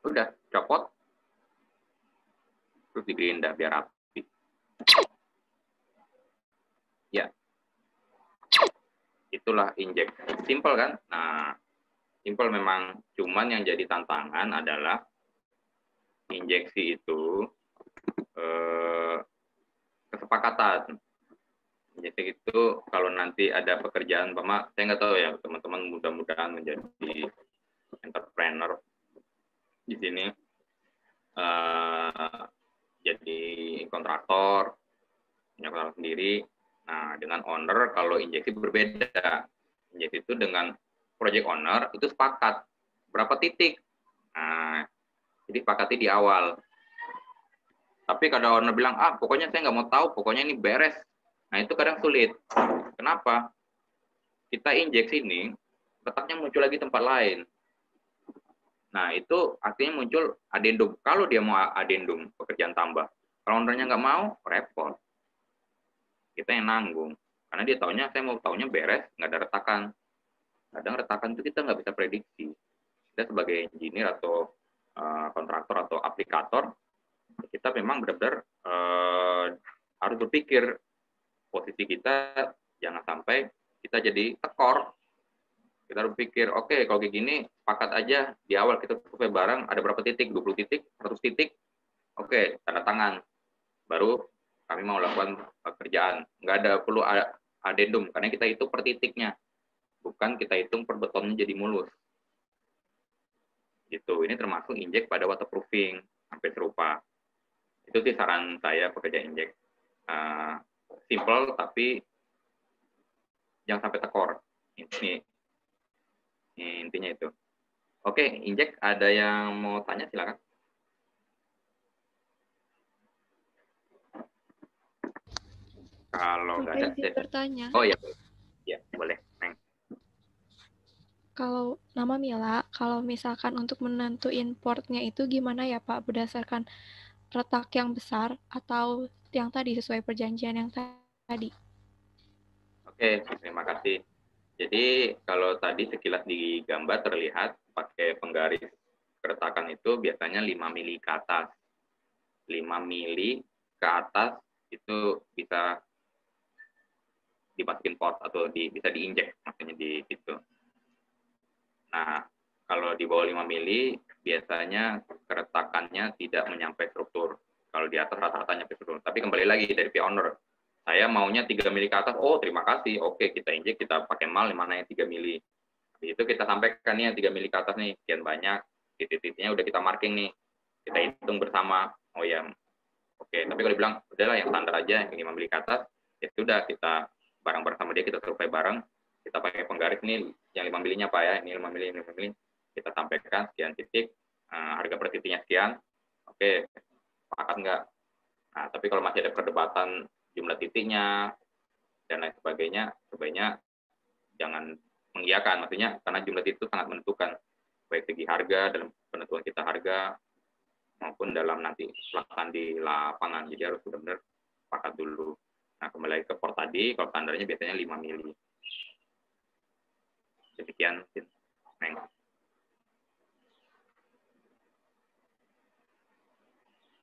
Udah copot, terus digerinda biar rapi. Ya, itulah injek. Simple kan? Nah, simple memang. Cuman yang jadi tantangan adalah injeksi itu kesepakatan. Injeksi itu kalau nanti ada pekerjaan, saya nggak tahu ya, teman-teman mudah-mudahan menjadi entrepreneur di sini, jadi kontraktor, punya kontraktor sendiri. Nah, dengan owner kalau injeksi berbeda. Injeksi itu dengan project owner itu sepakat berapa titik. Nah, jadi sepakati di awal. Tapi kalau owner bilang, pokoknya saya nggak mau tahu, pokoknya ini beres. Nah, itu kadang sulit. Kenapa? Kita injeksi ini, letaknya muncul lagi tempat lain. Nah, itu artinya muncul adendum. Kalau dia mau adendum, pekerjaan tambah. Kalau ownernya nggak mau, repot. Kita yang nanggung. Karena dia taunya, saya mau taunya beres, nggak ada retakan. Kadang retakan itu kita nggak bisa prediksi. Kita sebagai engineer atau kontraktor atau aplikator, kita memang benar-benar harus berpikir posisi kita, jangan sampai kita jadi tekor. Kita harus pikir, oke, kalau kayak gini, sepakat aja di awal kita survei bareng, ada berapa titik, 20 titik, 100 titik, oke, tanda tangan. Baru kami mau lakukan pekerjaan. Nggak ada perlu adendum, karena kita hitung per titiknya. Bukan kita hitung per betonnya jadi mulus. Gitu. Ini termasuk injek pada waterproofing, hampir serupa. Itu sih saran saya pekerja injek. Simple, tapi jangan sampai tekor. Ini intinya itu. Oke, injek ada yang mau tanya, silakan. Kalau nggak ada, izin bertanya. Oh ya, boleh. Neng. Kalau nama Mila, kalau misalkan untuk menentuin portnya itu gimana ya Pak? Berdasarkan retak yang besar atau yang tadi sesuai perjanjian yang tadi? Oke, terima kasih. Jadi kalau tadi sekilas di gambar terlihat pakai penggaris keretakan itu biasanya 5 mili ke atas. 5 mili ke atas itu bisa dimasukin port atau bisa diinjek, maksudnya di situ. Nah, kalau di bawah 5 mili biasanya keretakannya tidak menyampai struktur. Kalau di atas rata-rata nyampe struktur. Tapi kembali lagi dari pihak owner. Saya maunya 3 mili ke atas, terima kasih, oke kita injek, kita pakai mal, mana yang 3 mili. Habis itu kita sampaikan nih yang 3 mili ke atas nih, sekian banyak, titik-titiknya udah kita marking nih, kita hitung bersama, oh ya, oke. Tapi kalau dibilang, udahlah yang standar aja, yang 5 mili ke atas, ya sudah, kita bareng-bareng sama dia, kita survei bareng, kita pakai penggaris nih, yang 5 milinya Pak ya, ini 5 mili, kita sampaikan sekian titik, harga per titiknya sekian, oke, sepakat nggak? Nah, tapi kalau masih ada perdebatan jumlah titiknya dan lain sebagainya, sebaiknya jangan mengiyakan, maksudnya karena jumlah titik itu sangat menentukan baik segi harga dalam penentuan kita harga maupun dalam nanti pelaksanaan di lapangan. Jadi harus benar-benar sepakat dulu. Nah, kembali ke port tadi, kalau standarnya biasanya 5 mili. Demikian, Neng.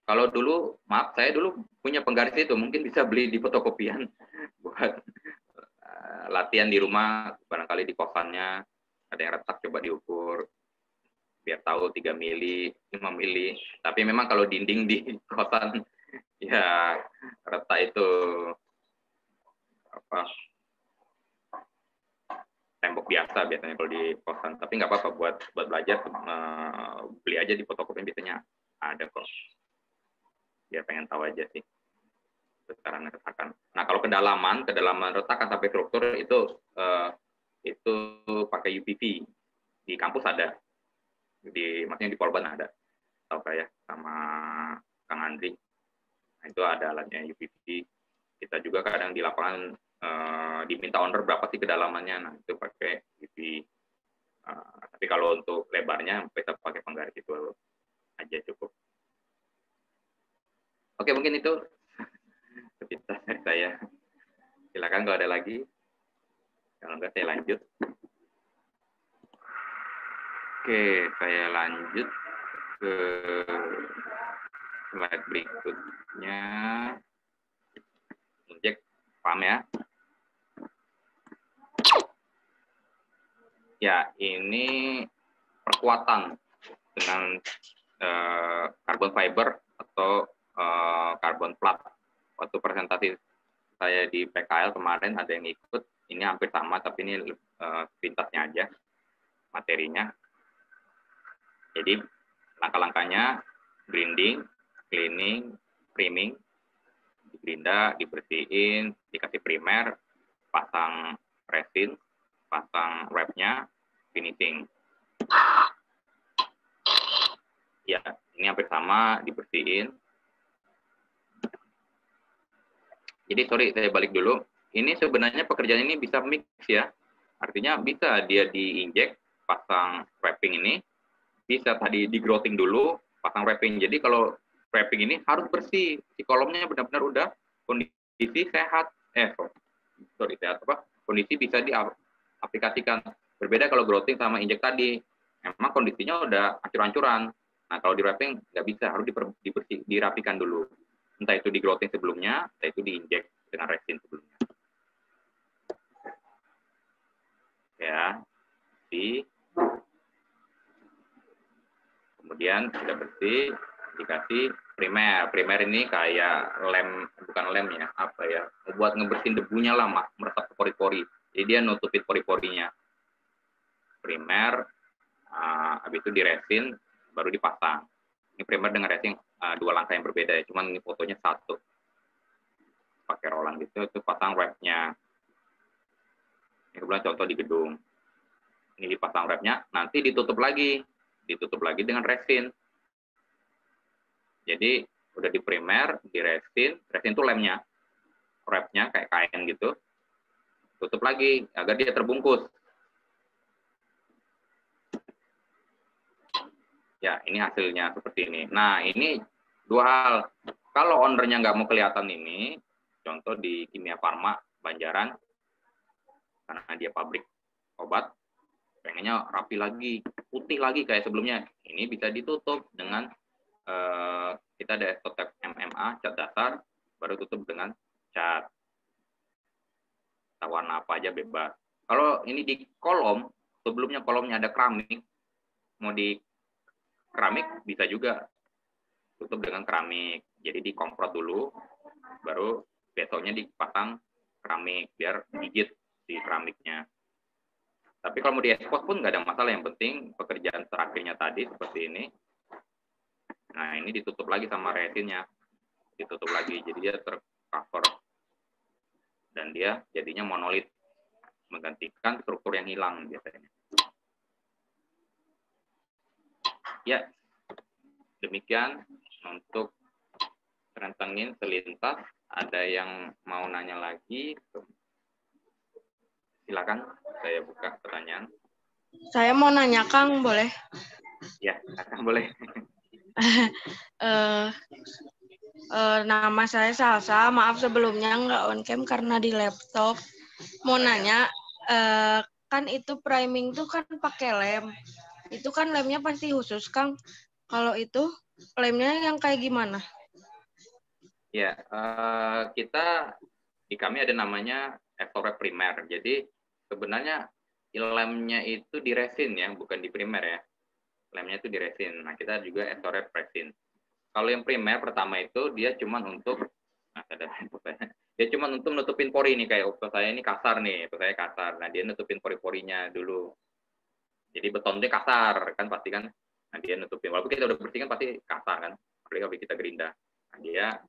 Kalau dulu, maaf, saya dulu punya penggaris itu, mungkin bisa beli di fotokopian buat latihan di rumah, barangkali di kosannya ada yang retak, coba diukur, biar tahu 3 mili, 5 mili. Tapi memang kalau dinding di kosan, ya retak itu tembok biasa biasanya kalau di kosan, tapi nggak apa-apa buat belajar, beli aja di fotokopi biasanya ada kok, biar pengen tahu aja sih besaran retakan. Nah kalau kedalaman retakan sampai struktur itu pakai UPV, di kampus ada, maksudnya di Polban ada, tahu kayak sama Kang Andri. Nah, itu ada alatnya UPV. Kita juga kadang di lapangan diminta owner berapa sih kedalamannya, nah itu pakai UPV. Tapi kalau untuk lebarnya kita pakai penggaris itu aja cukup. Oke, mungkin itu cerita saya. Silakan kalau ada lagi. Kalau enggak saya lanjut. Oke, saya lanjut ke slide berikutnya. Injek, paham ya? Ya, ini perkuatan dengan carbon fiber atau carbon plat. Waktu presentasi saya di PKL kemarin ada yang ikut, ini hampir sama tapi ini pintasnya aja materinya. Jadi langkah-langkahnya grinding, cleaning, priming, digerinda, dibersihin, dikasih primer, pasang resin, pasang wrapnya, finishing. Ya, ini hampir sama, dibersihin. Jadi sorry, saya balik dulu. Ini sebenarnya pekerjaan ini bisa mix ya. Artinya bisa dia diinjek, pasang wrapping ini, bisa tadi di grouting dulu, pasang wrapping. Jadi kalau wrapping ini harus bersih, si kolomnya benar-benar udah kondisi sehat. Sehat apa? Kondisi bisa diaplikasikan. Berbeda kalau grouting sama injek tadi, memang kondisinya udah ancur-ancuran. Nah kalau di wrapping nggak bisa, harus dirapikan dulu. Entah itu di grouting sebelumnya, entah itu diinjek dengan resin sebelumnya. Ya, kemudian sudah bersih, dikasih primer. Primer ini kayak lem, bukan lem ya, apa ya, buat ngebersihin debunya lah, meresap ke pori-pori. Jadi dia nutupin pori-porinya. Primer, habis itu diresin, baru dipasang. Ini primer dengan resin dua langkah yang berbeda ya, cuman ini fotonya satu. Pakai rolan gitu, itu pasang wrapnya. Ini kebetulan contoh di gedung. Ini dipasang wrapnya, nanti ditutup lagi dengan resin. Jadi udah di primer, di resin itu lemnya, wrapnya kayak kain gitu. Tutup lagi agar dia terbungkus. Ya, ini hasilnya seperti ini. Nah, ini dua hal. Kalau ownernya nggak mau kelihatan ini, contoh di Kimia Farma Banjaran, karena dia pabrik obat, pengennya rapi lagi, putih lagi kayak sebelumnya. Ini bisa ditutup dengan kita ada Estotep MMA, cat dasar, baru tutup dengan cat. Warna apa aja bebas. Kalau ini di kolom, sebelumnya kolomnya ada keramik, mau di keramik bisa juga tutup dengan keramik. Jadi dikomprot dulu, baru besoknya dipasang keramik biar gigit di keramiknya. Tapi kalau mau diekspos pun nggak ada masalah. Yang penting pekerjaan terakhirnya tadi seperti ini. Nah ini ditutup lagi sama resinnya, ditutup lagi, jadi dia tercover dan dia jadinya monolit, menggantikan struktur yang hilang biasanya. Ya, demikian untuk rentangin selintas. Ada yang mau nanya lagi? Silakan, saya buka pertanyaan. Saya mau nanya, Kang, boleh? Ya, Kang, boleh. Nama saya Salsa. Maaf sebelumnya nggak on cam karena di laptop. Mau nanya, kan itu priming tuh kan pakai lem. Itu kan lemnya pasti khusus, Kang. Kalau itu lemnya yang kayak gimana? Ya, kita di kami ada namanya Estorep primer. Jadi sebenarnya lemnya itu di resin ya, bukan di primer ya. Lemnya itu di resin. Nah, kita juga Estorep resin. Kalau yang primer pertama itu dia cuma untuk, nah, Dia cuma untuk nutupin pori nih, kayak otot saya ini kasar nih, otot saya kasar. Nah, dia nutupin pori-porinya dulu. Jadi beton dia kasar kan pasti kan. Nah, dia nutupin. Walaupun kita udah bersihkan pasti kasar kan. Apalagi kalau kita gerinda. Nah, dia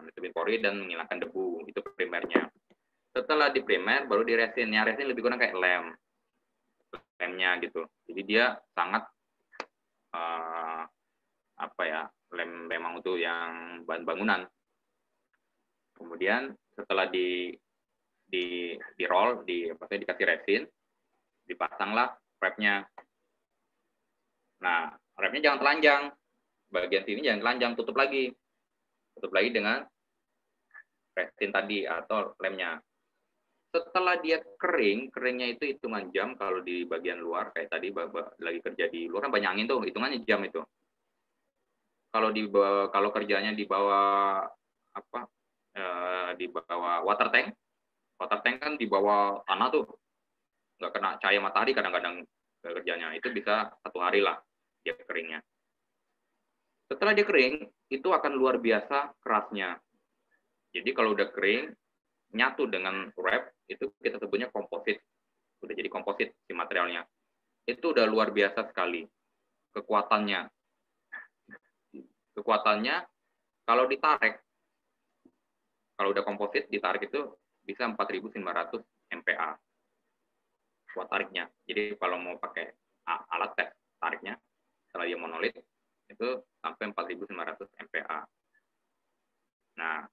nutupin pori dan menghilangkan debu. Itu primernya. Setelah di primer baru di resin. Yang resin lebih kurang kayak lemnya gitu. Jadi dia sangat lem memang untuk yang bahan bangunan. Kemudian setelah di roll, dikasih resin, dipasanglah wrapnya. Nah, wrapnya jangan telanjang, bagian sini jangan telanjang, tutup lagi dengan resin tadi atau lemnya. Setelah dia keringnya itu hitungan jam. Kalau di bagian luar kayak tadi lagi kerja di luar kan banyak angin tuh, hitungannya jam itu. Kalau kerjanya di bawah water tank kan di bawah tanah tuh, nggak kena cahaya matahari kadang-kadang kerjanya, itu bisa 1 hari lah dia keringnya. Setelah dia kering itu akan luar biasa kerasnya. Jadi kalau udah kering nyatu dengan wrap itu kita sebutnya komposit, udah jadi komposit si materialnya. Itu udah luar biasa sekali kekuatannya kalau ditarik. Kalau udah komposit ditarik itu bisa 4.900 MPa kuat tariknya. Jadi kalau mau pakai alat tes tariknya setelah dia monolit itu sampai 4.900 MPa. Nah,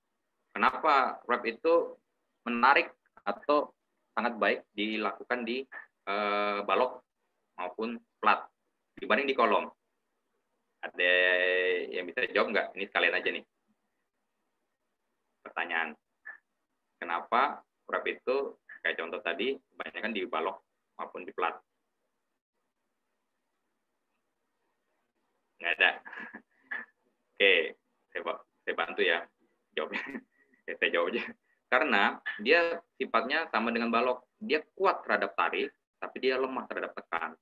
kenapa wrap itu menarik atau sangat baik dilakukan di balok maupun plat dibanding di kolom? Ada yang bisa jawab nggak? Ini sekalian aja nih pertanyaan. Kenapa wrap itu kayak contoh tadi kebanyakan di balok maupun di plat? Nggak ada. Oke, saya bantu ya jawabnya. Saya jawab aja. Karena dia sifatnya sama dengan balok. Dia kuat terhadap tarik, tapi dia lemah terhadap tekan.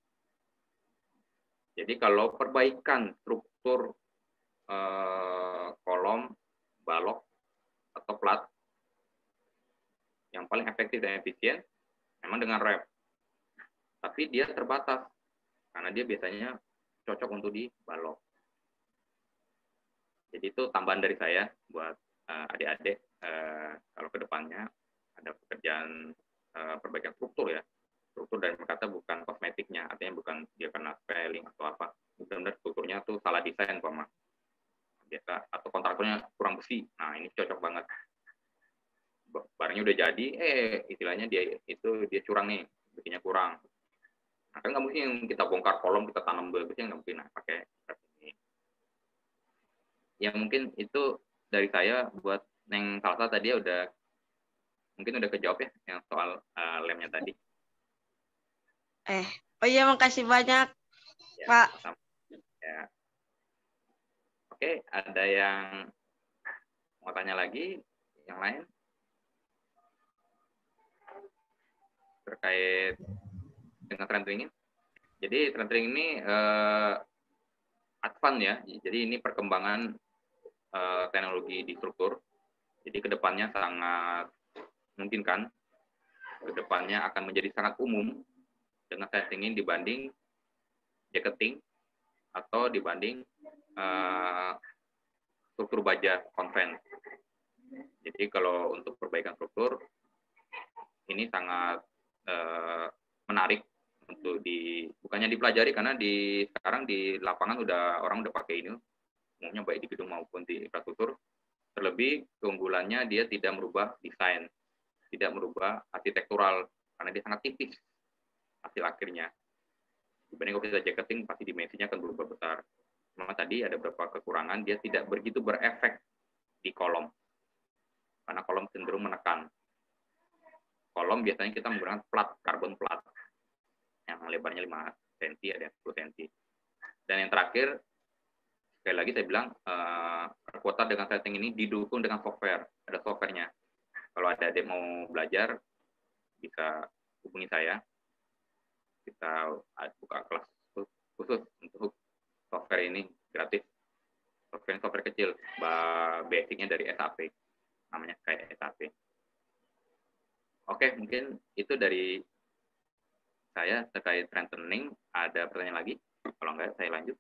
Jadi kalau perbaikan struktur kolom, balok, atau plat, yang paling efektif dan efisien memang dengan wrap. Tapi dia terbatas, karena dia biasanya cocok untuk di balok. Jadi itu tambahan dari saya buat adik-adik, kalau ke depannya ada pekerjaan perbaikan struktur ya. Struktur dari kata bukan kosmetiknya, artinya bukan dia kena spelling atau apa. Benar-benar strukturnya tuh salah desain, biasa, atau kontraktornya kurang besi. Nah, ini cocok banget. Barangnya udah jadi, istilahnya dia curang nih, besinya kurang. Nah, kan nggak mungkin kita bongkar kolom, kita tanam besinya, nggak mungkin. Nah, pakai ini. Yang mungkin itu dari saya buat Neng Salsa tadi mungkin udah kejawab ya, yang soal lemnya tadi. Oh iya, makasih banyak, ya, Pak. Ya. Oke, ada yang mau tanya lagi? Yang lain? Terkait dengan rendering. Jadi rendering ini advance ya. Jadi ini perkembangan teknologi di struktur. Jadi kedepannya sangat memungkinkan. Kedepannya akan menjadi sangat umum dengan settingin dibanding jacketing atau dibanding struktur baja konven. Jadi kalau untuk perbaikan struktur ini sangat menarik untuk bukannya dipelajari, karena sekarang di lapangan orang udah pakai ini umumnya baik di gedung maupun di infrastruktur. Terlebih keunggulannya dia tidak merubah desain, tidak merubah arsitektural karena dia sangat tipis hasil akhirnya. Dibanding kalau kita jacketing pasti dimensinya akan berubah besar. Memang tadi ada beberapa kekurangan, dia tidak begitu berefek di kolom. Karena kolom cenderung menekan. Kolom biasanya kita menggunakan plat, karbon plat. Yang lebarnya 5 cm, ada yang 10 cm. Dan yang terakhir, sekali lagi saya bilang, kuota dengan setting ini didukung dengan software. Ada softwarenya. Kalau ada yang mau belajar, bisa hubungi saya. Kita buka kelas khusus untuk software ini, gratis. Software kecil, basicnya dari SAP, namanya kayak SAP. Oke, mungkin itu dari saya terkait strengthening. Ada pertanyaan lagi? Kalau enggak, saya lanjut.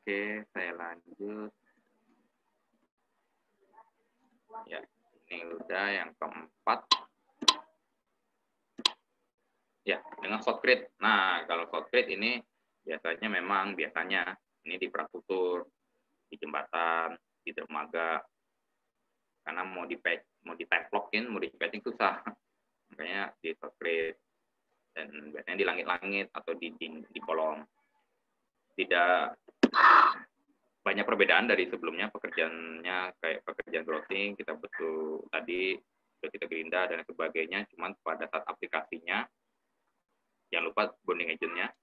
Oke, saya lanjut. Ya, ini udah yang keempat. Ya, dengan shotcrete. Nah, kalau shotcrete ini biasanya ini di infrastruktur, di jembatan, di dermaga. Karena mau di-padlockin, mau di-patching susah. Makanya di shotcrete. Dan biasanya di langit-langit atau di kolom. Tidak banyak perbedaan dari sebelumnya, pekerjaannya kayak pekerjaan routing, kita betul tadi sudah kita gerinda dan sebagainya, cuman pada saat aplikasinya jangan lupa bonding agent-nya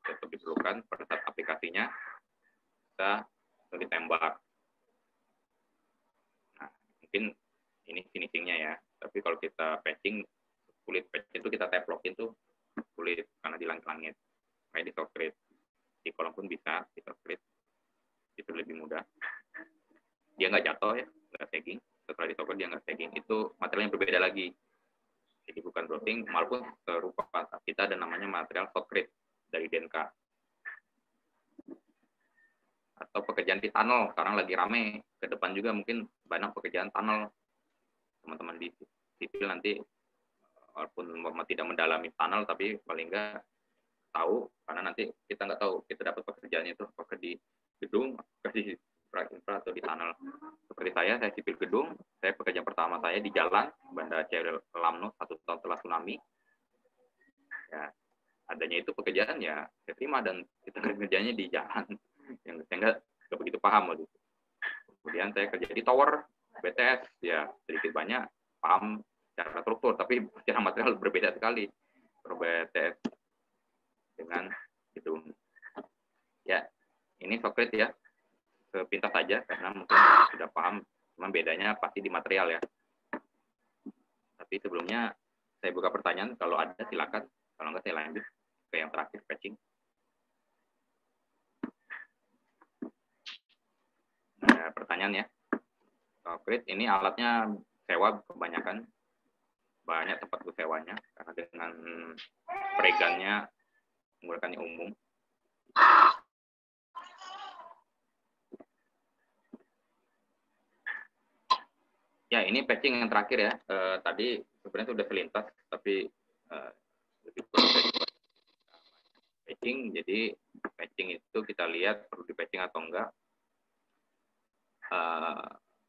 tetap diperlukan. Pada saat aplikasinya kita ditembak. Nah, mungkin ini finishing-nya ya, tapi kalau kita patching, kulit patch itu kita taplock itu sulit karena di langit-langit, kayak di shotcrete. Di kolom pun bisa, di shotcrete itu lebih mudah. Dia nggak jatuh ya, nggak sagging. Setelah di shotcrete dia nggak sagging. Itu materialnya berbeda lagi. Jadi bukan routing, walaupun serupa kita ada namanya material shotcrete dari DNK. Atau pekerjaan di tunnel, sekarang lagi rame. Ke depan juga mungkin banyak pekerjaan tunnel. Teman-teman di sipil nanti, walaupun tidak mendalami tunnel, tapi paling nggak tahu, karena nanti kita nggak tahu kita dapat pekerjaannya itu apakah di gedung, apakah di infra atau di tunnel. Seperti saya sipil gedung, saya pekerjaan pertama saya di jalan Banda Aceh Lamno 1 tahun setelah tsunami. Ya, adanya itu pekerjaan ya saya terima dan kita kerjanya di jalan yang saya nggak begitu paham waktu itu. Kemudian saya kerja di tower BTS, ya sedikit banyak paham secara struktur, tapi secara material berbeda sekali. BTS dengan gedung. Ya, ini shotcrete ya, sepintas saja karena mungkin sudah paham, cuma bedanya pasti di material ya. Tapi sebelumnya saya buka pertanyaan, kalau ada silakan, kalau enggak saya lanjut ke yang terakhir, patching. Nah, pertanyaan ya, shotcrete ini alatnya sewa kebanyakan, banyak tempat bersewanya karena dengan pregannya menggunakannya umum. Ya, ini patching yang terakhir ya. Tadi sebenarnya sudah selintas, tapi lebih patching. Jadi patching itu kita lihat perlu di patching atau enggak.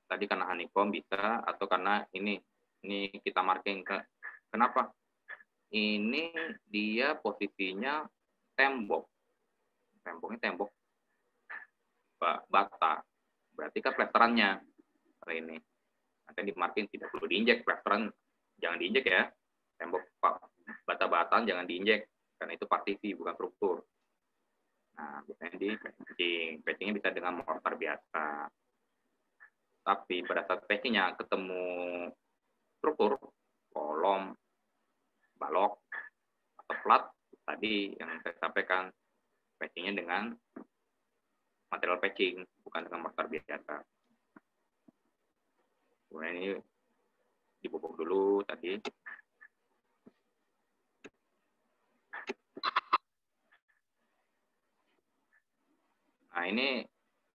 Tadi karena honeycomb bisa, atau karena ini kita marking ke. Kenapa? Ini dia posisinya tembok. Temboknya tembok bata. Berarti kan plesterannya hari ini. Nanti di marking tidak perlu diinjek, plesteran jangan diinjek ya. Tembok bata-bataan jangan diinjek karena itu partisi bukan struktur. Nah, biasanya di patching. Patchingnya bisa dengan mortar biasa. Tapi pada saat patchingnya ketemu struktur, kolom, balok, atau flat, tadi yang saya sampaikan, patchingnya dengan material patching, bukan dengan mortar biasa. Kemudian ini dibobok dulu tadi. Nah, ini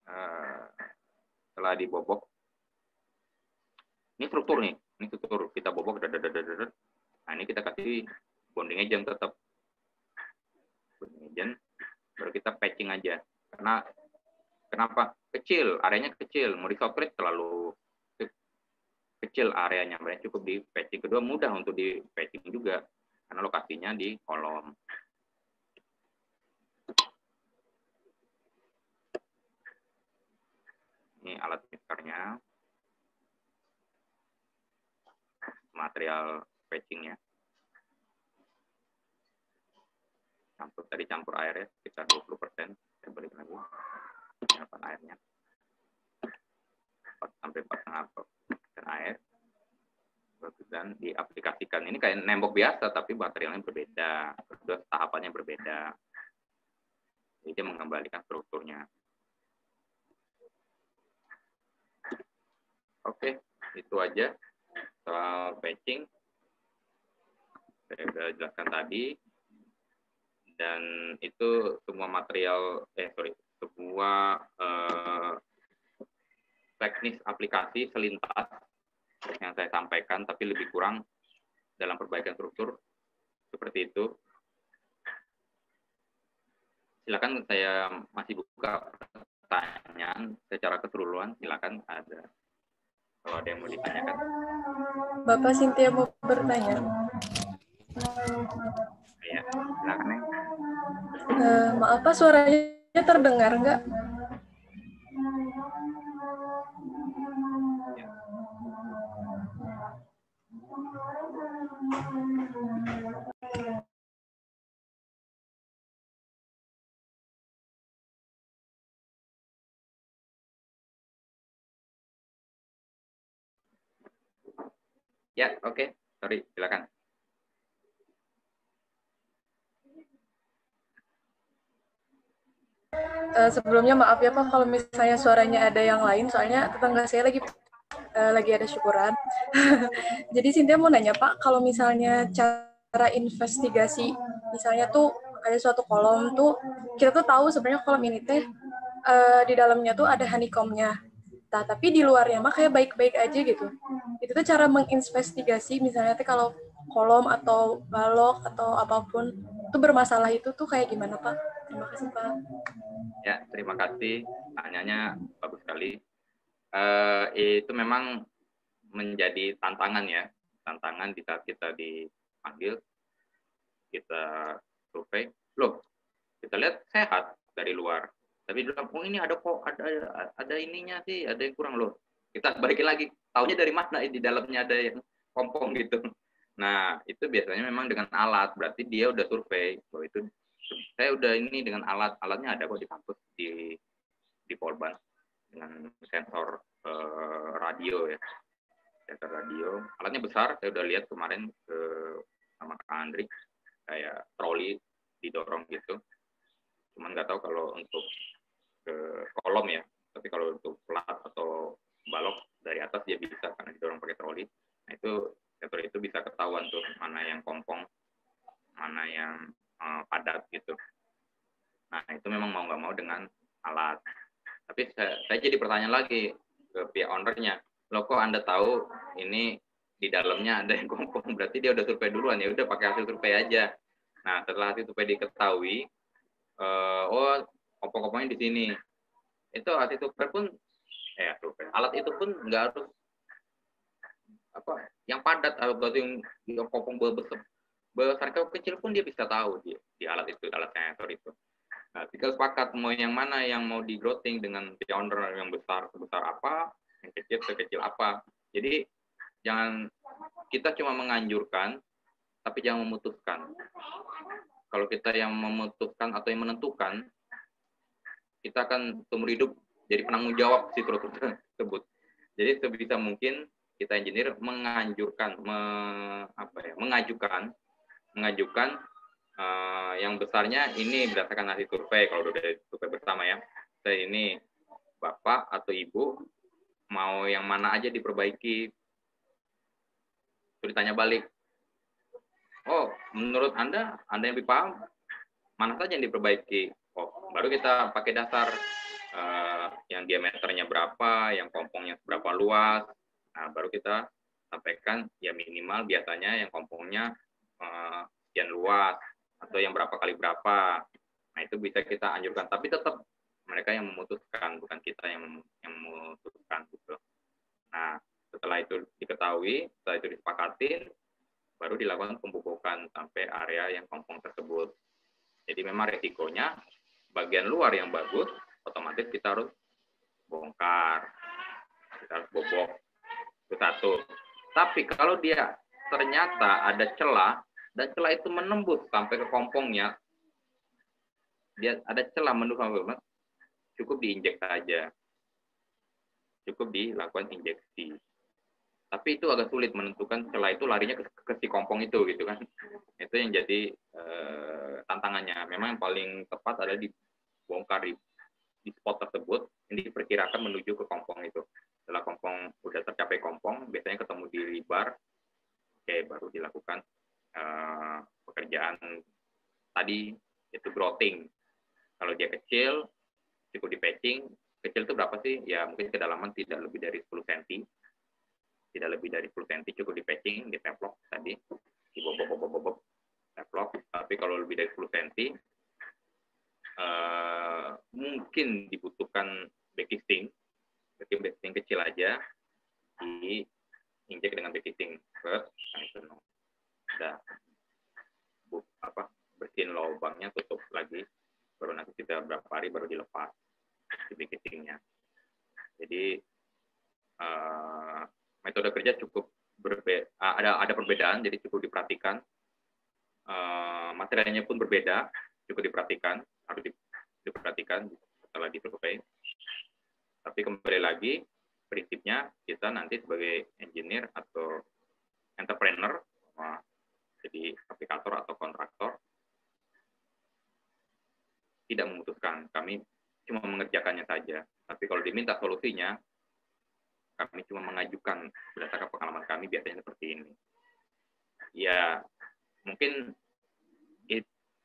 setelah dibobok, ini struktur nih, ini struktur kita bobok, nah ini kita kasih bonding agent tetap, bonding agent, baru kita patching aja. Karena kenapa? Kecil, areanya kecil, mau di shotcrete terlalu kecil areanya, mereka cukup di patching. Kedua, mudah untuk di patching juga, karena lokasinya di kolom. Ini alat mixernya, material patchingnya. Tadi campur air ya, sekitar 20%. Saya balik lagi. Siapkan airnya. 4 sampai 4,5% air. Dan diaplikasikan. Ini kayak nembok biasa, tapi materialnya berbeda. Kedua, tahapannya berbeda. Jadi dia mengembalikan strukturnya. Oke, itu aja soal patching. Saya sudah jelaskan tadi. Dan itu semua material, semua teknis aplikasi selintas yang saya sampaikan, tapi lebih kurang dalam perbaikan struktur seperti itu. Silakan, saya masih buka pertanyaan secara keseluruhan. Silakan, ada kalau ada yang mau ditanyakan. Bapak Cynthia mau bertanya. Ya, silakan ya. Maaf Pak, suaranya terdengar nggak? Ya, oke. Sorry, silakan. Sebelumnya maaf ya Pak kalau misalnya suaranya ada yang lain, soalnya tetangga saya lagi ada syukuran. Jadi Cynthia mau nanya Pak, kalau misalnya cara investigasi, misalnya tuh ada suatu kolom tuh, kita tuh tahu sebenarnya kolom ini teh di dalamnya tuh ada honeycomb-nya. Nah, tapi di luarnya mah kayak baik-baik aja gitu. Itu tuh cara menginvestigasi misalnya tuh kalau kolom atau balok atau apapun itu bermasalah itu tuh kayak gimana Pak? Terima kasih Pak. Ya, terima kasih. Tanyanya bagus sekali. Itu memang menjadi tantangan ya. Tantangan di saat kita dipanggil, kita survei. Loh, kita lihat sehat dari luar. Tapi di dalam, oh ini ada kok, ada ininya sih, ada yang kurang loh. Kita balikin lagi, taunya dari mana di dalamnya ada yang kompong gitu. Nah, itu biasanya memang dengan alat, berarti dia udah survei. Bahwa itu saya udah ini dengan alatnya ada kok di kampus di Polban dengan sensor radio ya, sensor radio. Alatnya besar, saya udah lihat kemarin sama Kak Andri, kayak troli didorong gitu. Cuman nggak tahu kalau untuk ke kolom ya, tapi kalau untuk plat atau balok dari atas dia bisa karena didorong pakai troli. Nah itu sensor itu bisa ketahuan tuh mana yang kompong, mana yang padat gitu. Nah itu memang mau nggak mau dengan alat. Tapi saya jadi pertanyaan lagi ke pihak ownernya, loh kok Anda tahu ini di dalamnya ada yang kompong, berarti dia udah survei duluan, ya udah pakai hasil survei aja. Nah setelah hasil survei diketahui, oh kompong-kompongnya di sini, itu hasil survei pun alat itu pun nggak harus yang padat atau yang kompong besar ke kecil pun dia bisa tahu di alat itu, alat sensor itu. Nah, tinggal sepakat mau yang mana yang mau di growing dengan owner yang besar sebesar apa, yang kecil sekecil apa. Jadi jangan, kita cuma menganjurkan tapi jangan memutuskan. Kalau kita yang memutuskan atau yang menentukan, kita akan seumur hidup jadi penanggung jawab si struktur tersebut. Jadi sebisa mungkin kita engineer menganjurkan, mengajukan yang besarnya ini berdasarkan hasil survei. Kalau udah dari survei bersama ya, saya ini Bapak atau Ibu mau yang mana aja diperbaiki. Terus ditanya balik, oh menurut Anda yang lebih paham mana saja yang diperbaiki. Oh baru kita pakai dasar yang diameternya berapa, yang kompongnya berapa luas. Nah baru kita sampaikan ya minimal biasanya yang kompongnya sekian luas atau yang berapa kali berapa. Nah itu bisa kita anjurkan, tapi tetap mereka yang memutuskan, bukan kita yang memutuskan gitu. Nah setelah itu diketahui, setelah itu disepakatin, baru dilakukan pembukukan sampai area yang kompong tersebut. Jadi memang resikonya bagian luar yang bagus, otomatis kita harus bongkar, kita harus bobok, itu satu. Tapi kalau dia ternyata ada celah, dan celah itu menembus sampai ke kompongnya, dia ada celah menembus sampai, cukup diinjek saja, cukup dilakukan injeksi. Tapi itu agak sulit menentukan celah itu larinya ke si kompong itu gitu kan. Itu yang jadi tantangannya. Memang yang paling tepat adalah dibongkar di spot tersebut yang diperkirakan menuju ke kompong itu. Setelah kompong udah tercapai kompong, biasanya ketemu di rebar, oke, baru dilakukan pekerjaan tadi, yaitu growting. Kalau dia kecil, cukup di patching. Kecil itu berapa sih? Ya mungkin kedalaman tidak lebih dari 10 cm. Tidak lebih dari 10 cm, cukup di patching, di teplok tadi, di bob teplok. Tapi kalau lebih dari 10 cm, mungkin dibutuhkan backcasting. Berarti backcasting kecil aja, diinjek dengan backcasting. Udah bersihin lubangnya, tutup lagi, baru nanti kita berapa hari baru dilepas di backcastingnya. Jadi metode kerja cukup ada perbedaan, jadi cukup diperhatikan. Materialnya pun berbeda, cukup diperhatikan, harus diperhatikan setelah disurvei. Tapi kembali lagi, prinsipnya kita nanti sebagai engineer atau entrepreneur, jadi aplikator atau kontraktor, tidak memutuskan. Kami cuma mengerjakannya saja. Tapi kalau diminta solusinya, kami cuma mengajukan berdasarkan pengalaman kami, biasanya seperti ini. Ya, mungkin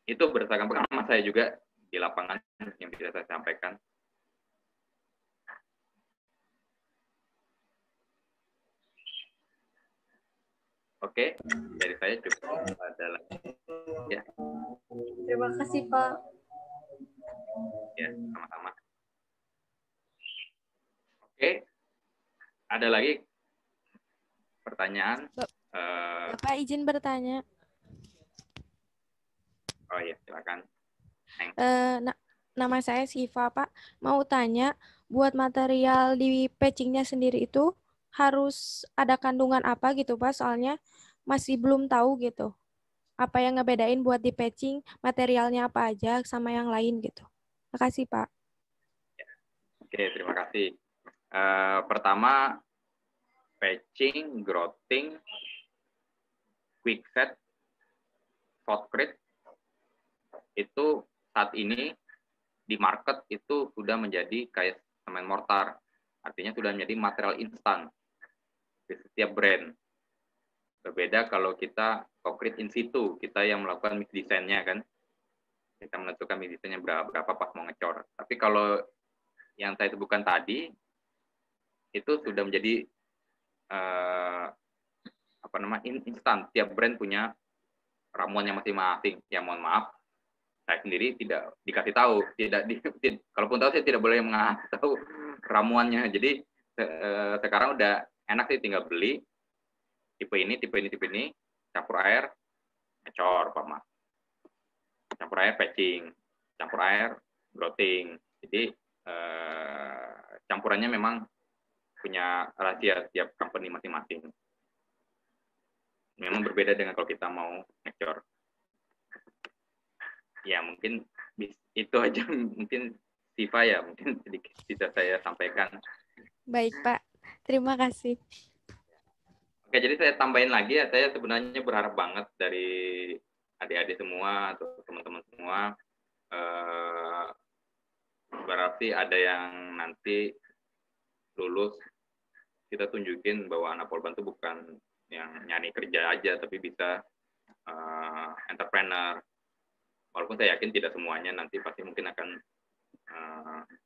itu berdasarkan pengalaman saya juga di lapangan yang bisa saya sampaikan. Oke, dari saya cukup adalah ya. Terima kasih, Pak. Ya, sama-sama. Oke, ada lagi pertanyaan? Bapak izin bertanya. Oh iya, silakan. Nama saya Siva, Pak. Mau tanya, buat material di patchingnya sendiri itu harus ada kandungan apa gitu, Pak? Soalnya masih belum tahu gitu. Apa yang ngebedain buat di patching, materialnya apa aja sama yang lain gitu. Makasih, Pak. Oke, terima kasih. Pertama, patching, growting, quickset, shotcrete, itu saat ini di market itu sudah menjadi kayak semen mortar. Artinya sudah menjadi material instan di setiap brand. Berbeda kalau kita concrete in situ, kita yang melakukan mix design-nya kan. Kita menentukan mix design-nya berapa pas mau ngecor. Tapi kalau yang saya sebutkan tadi, itu sudah menjadi instan. Tiap brand punya ramuannya masing-masing. Ya mohon maaf, saya sendiri tidak dikasih tahu. Kalaupun tahu, saya tidak boleh mengasih tahu ramuannya. Jadi sekarang udah enak sih, tinggal beli tipe ini, campur air, ngecor, Pak Mas. Campur air patching, campur air growting. Jadi campurannya memang punya rahasia tiap company masing-masing. Memang berbeda dengan kalau kita mau ngecor. Ya mungkin itu aja, mungkin Siva ya, mungkin sedikit bisa saya sampaikan. Baik, Pak. Terima kasih. Oke, jadi saya tambahin lagi ya, saya sebenarnya berharap banget dari adik-adik semua atau teman-teman semua, berarti ada yang nanti lulus, kita tunjukin bahwa anak Polban itu bukan yang nyari kerja aja, tapi bisa entrepreneur. Walaupun saya yakin tidak semuanya nanti pasti mungkin akan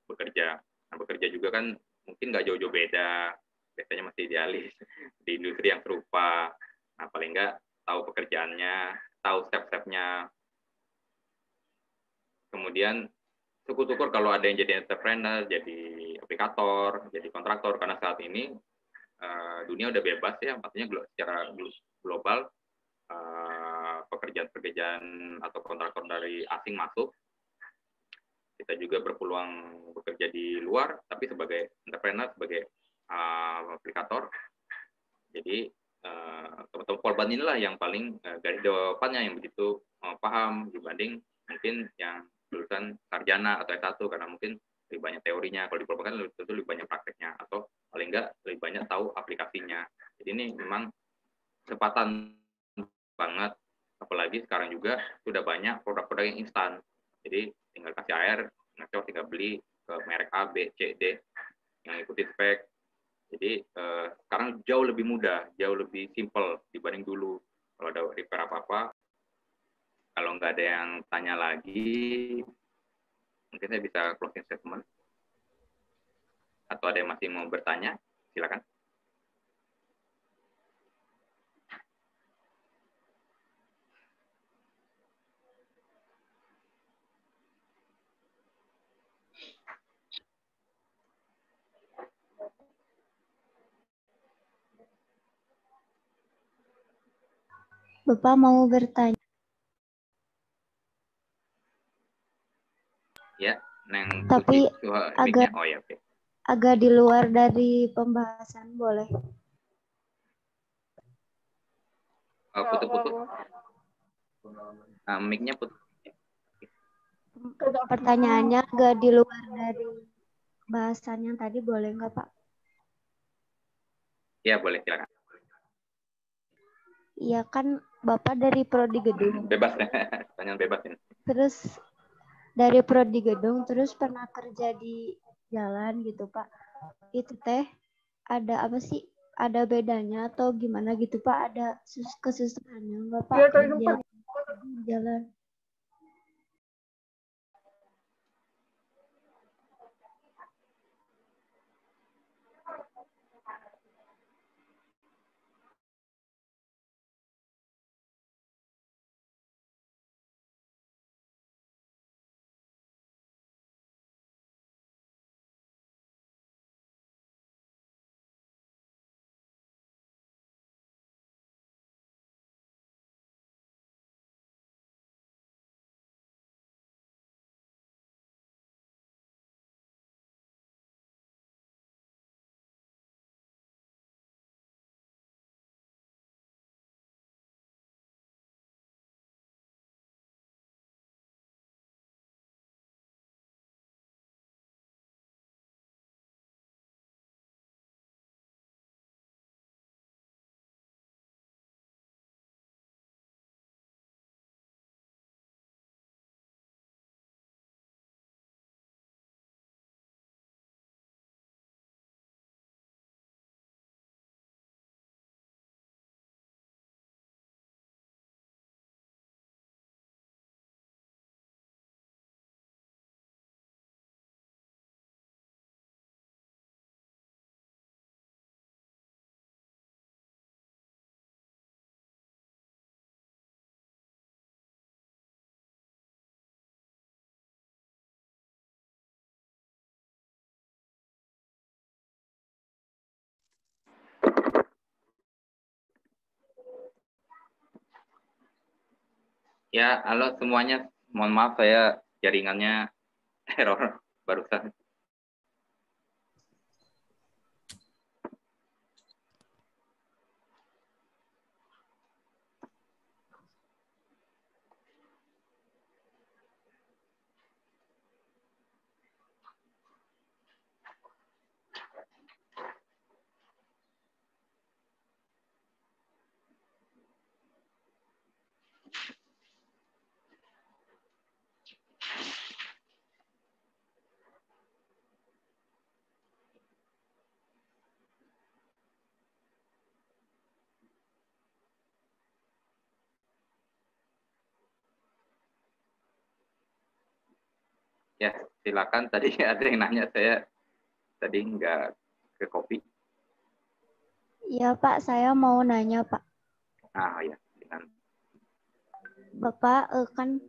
bekerja. Nah, bekerja juga kan mungkin nggak jauh-jauh beda, biasanya masih idealis di industri yang serupa. Nah, paling nggak tahu pekerjaannya, tahu step-stepnya. Kemudian syukur-syukur kalau ada yang jadi entrepreneur, jadi aplikator, jadi kontraktor, karena saat ini dunia udah bebas ya, maksudnya secara global pekerjaan-pekerjaan atau kontraktor dari asing masuk. Kita juga berpeluang bekerja di luar, tapi sebagai entrepreneur, sebagai aplikator. Jadi teman-teman Polban inilah yang paling garis depannya yang begitu paham dibanding mungkin yang lulusan sarjana atau S1, karena mungkin lebih banyak teorinya. Kalau di Polban kan tentu lebih banyak prakteknya, atau paling enggak lebih banyak tahu aplikasinya. Jadi ini memang kesempatan banget, apalagi sekarang juga sudah banyak produk-produk yang instan. Jadi tinggal kasih air, ngecor, tinggal beli ke merek A, B, C, D yang ikuti spek. Jadi sekarang jauh lebih mudah, jauh lebih simple dibanding dulu. Kalau ada repair apa-apa, kalau nggak ada yang tanya lagi, mungkin saya bisa closing statement. Atau ada yang masih mau bertanya, silakan. Bapak mau bertanya. Ya, Neng Tapi Suci, agak mic-nya. Oh ya, oke. agak di luar dari pembahasan, boleh? Putus-putus. Mic-nya putus. Pertanyaannya agak di luar dari bahasan yang tadi, boleh nggak Pak? Ya, boleh, silakan. Iya kan Bapak dari Prodi Gedung. Bebas, pertanyaan bebas ini. Terus dari Prodi Gedung, terus pernah kerja di jalan gitu Pak. Itu teh ada apa sih? Ada bedanya atau gimana gitu Pak? Ada kesusahannya nggak Pak kerja di jalan? Ya, halo semuanya. Mohon maaf saya jaringannya error barusan. Ya, silakan. Tadi ada yang nanya, saya tadi nggak ke copy. Iya Pak, saya mau nanya Pak. Ya, dengan Bapak kan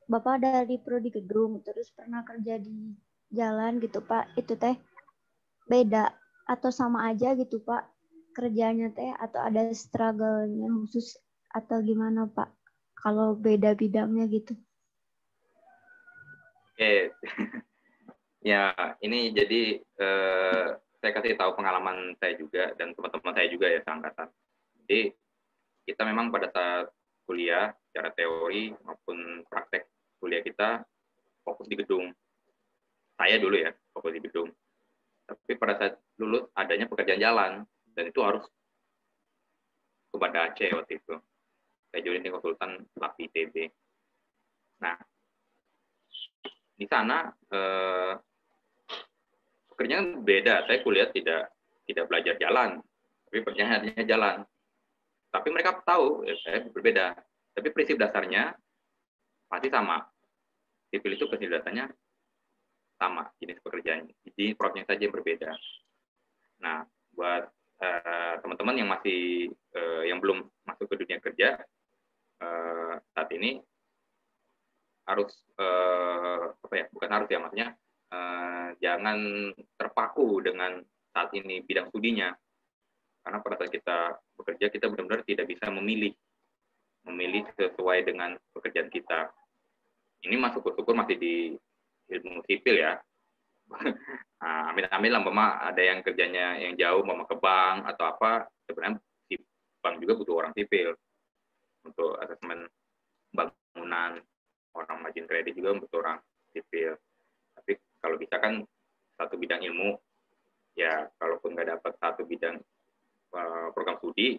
Bapak dari Prodi Gedung, terus pernah kerja di jalan gitu Pak. Itu teh beda atau sama aja gitu Pak kerjanya teh, atau ada struggle-nya khusus atau gimana Pak? Kalau beda bidangnya gitu. Oke. Ya, ini jadi saya kasih tahu pengalaman saya juga dan teman-teman saya juga ya seangkatan. Jadi kita memang pada saat kuliah secara teori maupun praktek kuliah kita fokus di gedung. Saya dulu ya fokus di gedung. Tapi pada saat lulus adanya pekerjaan jalan dan itu harus ke Banda Aceh waktu itu. Saya join di konsultan LAPI ITB. Nah, di sana pekerjaan beda. Saya kuliah tidak tidak belajar jalan, tapi perjalanannya jalan. Tapi mereka tahu saya berbeda. Tapi prinsip dasarnya pasti sama. Sipil itu prinsip dasarnya sama, jenis pekerjaannya. Jadi produknya saja yang berbeda. Nah, buat teman-teman yang masih yang belum masuk ke dunia kerja saat ini harus apa ya? Bukan harus ya, maksudnya jangan terpaku dengan saat ini bidang studinya. Karena pada saat kita bekerja, kita benar-benar tidak bisa memilih sesuai dengan pekerjaan kita. Ini syukur masih di ilmu sipil ya. Amin-amin lah, Mama ada yang kerjanya yang jauh, Mama ke bank atau apa, sebenarnya di bank juga butuh orang sipil untuk asesmen bangunan, orang margin kredit juga butuh orang sipil. Tapi kalau bisa kan satu bidang ilmu, ya kalaupun nggak dapat satu bidang program studi,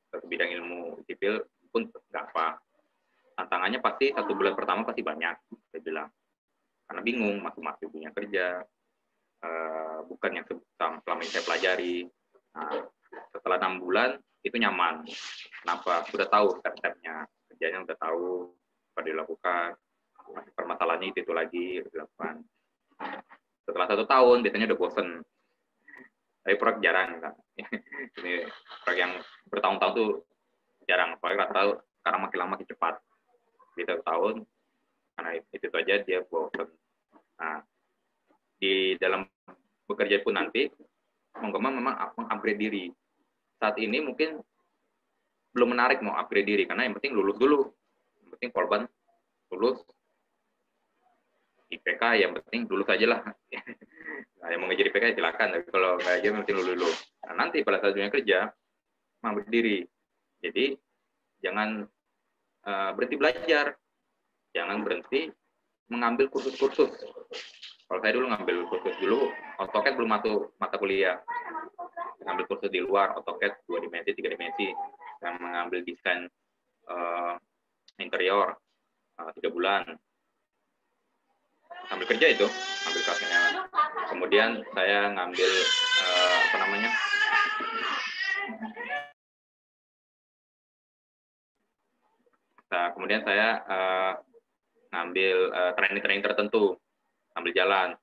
satu bidang ilmu sipil pun nggak apa. Tantangannya pasti 1 bulan pertama pasti banyak, saya bilang. Karena bingung, masuk dunia kerja, bukan yang selama ini saya pelajari. Nah, setelah 6 bulan, itu nyaman. Kenapa? Sudah tahu step-stepnya, kerjanya udah tahu apa dilakukan, permasalahannya itu lagi dilakukan. Setelah 1 tahun, biasanya udah bosen. Tapi proyek jarang. Kan? Ini proyek yang bertahun-tahun tuh jarang. Proyek rata sekarang makin lama makin cepat. Di 1 tahun, karena itu aja dia bosen. Nah, di dalam bekerja pun nanti, memang meng-upgrade diri. Saat ini mungkin belum menarik mau upgrade diri, karena yang penting lulus dulu. Yang penting korban lulus. IPK yang penting lulus aja lah. Nah, yang mau ngejar IPK silakan, tapi kalau nggak aja yang penting lulus dulu. Nah, nanti pada saat dunia kerja, mengupgrade diri. Jadi, jangan berhenti belajar. Jangan berhenti mengambil kursus-kursus. Kalau saya dulu ngambil kursus dulu, AutoCAD belum masuk mata kuliah. Ngambil kursus di luar, AutoCAD 2 dimensi, 3 dimensi. Dan mengambil desain interior 3 bulan. Ambil kerja itu, ambil kelasnya. Kemudian saya ngambil apa namanya? Nah, kemudian saya ngambil training-training tertentu, ambil jalan.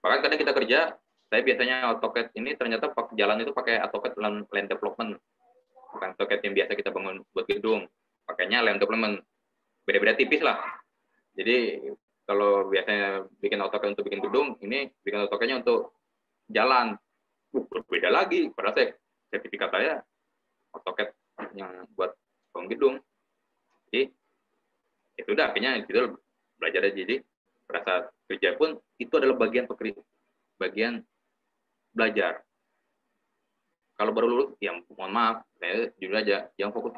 Bahkan kadang kita kerja, saya biasanya AutoCAD ini ternyata jalan itu pakai AutoCAD land development, bukan AutoCAD yang biasa kita bangun buat gedung, pakainya land development, beda-beda tipis lah. Jadi kalau biasanya bikin AutoCAD untuk bikin gedung, ini bikin AutoCAD-nya untuk jalan, berbeda lagi. Padahal sertifikat saya AutoCAD yang buat bangun gedung. Jadi itu udah akhirnya gitu belajar aja. Jadi pada saat kerja pun itu adalah bagian belajar. Kalau baru lulus, ya mohon maaf, saya jujur aja, jangan fokus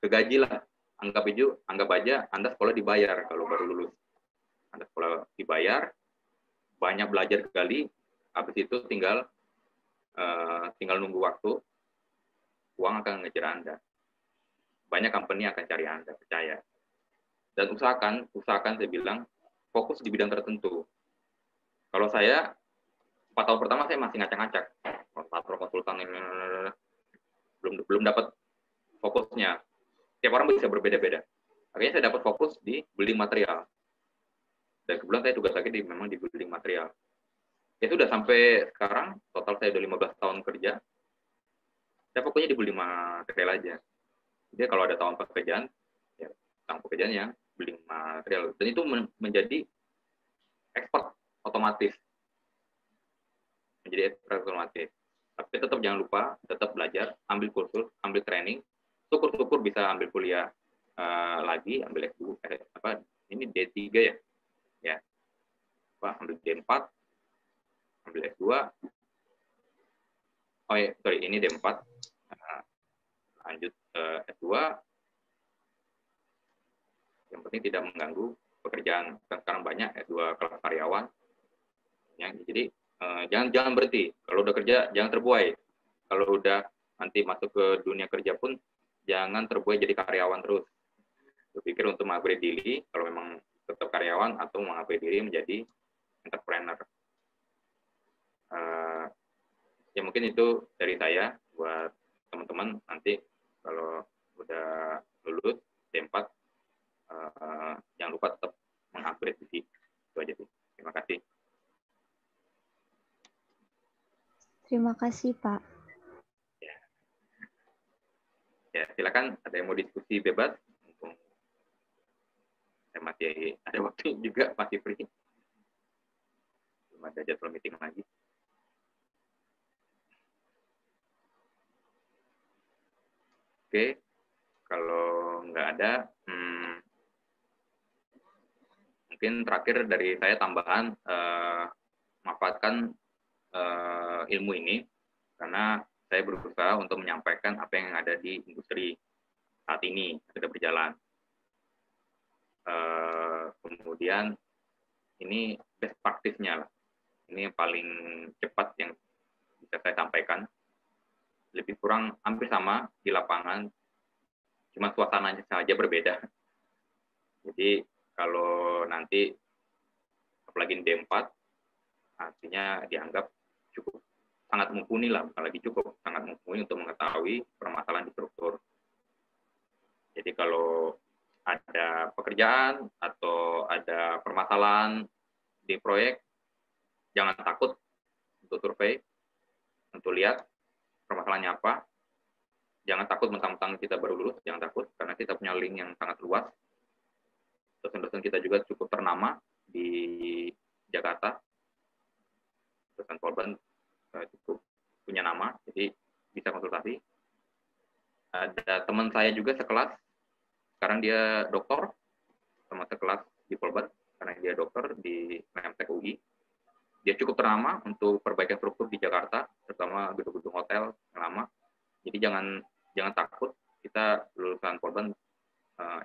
ke gaji lah. Anggap aja Anda sekolah dibayar kalau baru lulus. Anda sekolah dibayar, banyak belajar kali, habis itu tinggal nunggu waktu, uang akan ngejar Anda. Banyak company akan cari Anda, percaya. Dan usahakan saya bilang, fokus di bidang tertentu. Kalau saya, 4 tahun pertama saya masih ngacak-ngacak. Konsultan ini belum dapat fokusnya. Tiap orang bisa berbeda-beda. Akhirnya saya dapat fokus di building material. Dan kebetulan saya tugas lagi memang di building material. Itu udah sampai sekarang, total saya udah 15 tahun kerja. Saya pokoknya di building material aja. Jadi kalau ada tahun pekerjaan, ya tahun pekerjaan yang building material. Dan itu menjadi expert otomatis. Menjadi expert otomatis. Tapi tetap jangan lupa, tetap belajar, ambil kursus, ambil training. Syukur-syukur bisa ambil kuliah lagi, ambil S2, ini D3 ya. Ya. Ambil D4, ambil S2. Oh ya, sorry, ini D4. Lanjut S2. Yang penting tidak mengganggu pekerjaan. Sekarang banyak S2 kelas karyawan. Ya, jadi jangan berhenti. Kalau udah kerja, jangan terbuai. Kalau udah nanti masuk ke dunia kerja pun, jangan terbuai jadi karyawan terus. Berpikir untuk mengupgrade diri, kalau memang tetap karyawan, atau mengupgrade diri menjadi entrepreneur. Ya mungkin itu dari saya buat teman-teman nanti kalau udah lulus D4 jangan lupa tetap mengupgrade CV. Itu aja sih. Terima kasih. Terima kasih, Pak. Ya, silakan ada yang mau diskusi bebas. Mumpung saya masih ada waktu juga, masih free. Belum ada jadwal meeting lagi. Oke, kalau nggak ada, mungkin terakhir dari saya tambahan, manfaatkan ilmu ini karena saya berusaha untuk menyampaikan apa yang ada di industri saat ini sudah berjalan. Kemudian ini best practice-nya lah. Ini yang paling cepat yang bisa saya sampaikan. Lebih kurang hampir sama di lapangan, cuma suasananya saja berbeda. Jadi kalau nanti apalagi D4, artinya dianggap cukup sangat mumpuni lah, bukan lagi cukup, sangat mumpuni untuk mengetahui permasalahan di struktur. Jadi kalau ada pekerjaan atau ada permasalahan di proyek, jangan takut untuk survei, untuk lihat permasalahannya apa. Jangan takut mentang-mentang kita baru lulus, jangan takut, karena kita punya link yang sangat luas. Dosen-dosen kita juga cukup ternama di Jakarta. Dosen Polban cukup punya nama, jadi bisa konsultasi. Ada teman saya juga sekelas, sekarang dia doktor, teman sekelas di Polban, karena dia dokter di Memtek UI. Dia cukup ternama untuk perbaikan struktur di Jakarta, terutama gedung-gedung hotel yang lama. Jadi jangan takut, kita lulusan Polban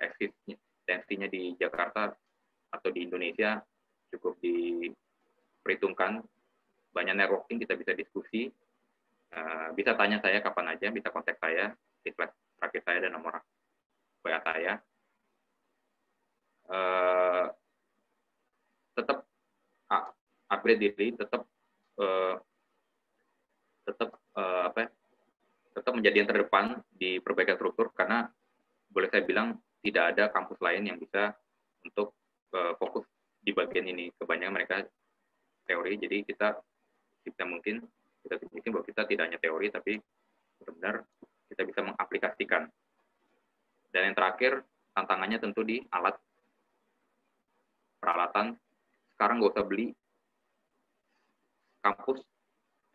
eksistensinya di Jakarta atau di Indonesia cukup diperhitungkan. Banyak networking, kita bisa diskusi, bisa tanya saya kapan aja, bisa kontak saya di slide terakhir saya dan nomor WA saya. Tetap upgrade diri, tetap menjadi yang terdepan di perbaikan struktur, karena boleh saya bilang tidak ada kampus lain yang bisa untuk fokus di bagian ini. Kebanyakan mereka teori, jadi kita mungkin kita tunjukin bahwa kita tidak hanya teori, tapi benar-benar kita bisa mengaplikasikan. Dan yang terakhir, tantangannya tentu di alat peralatan. Sekarang nggak usah beli, kampus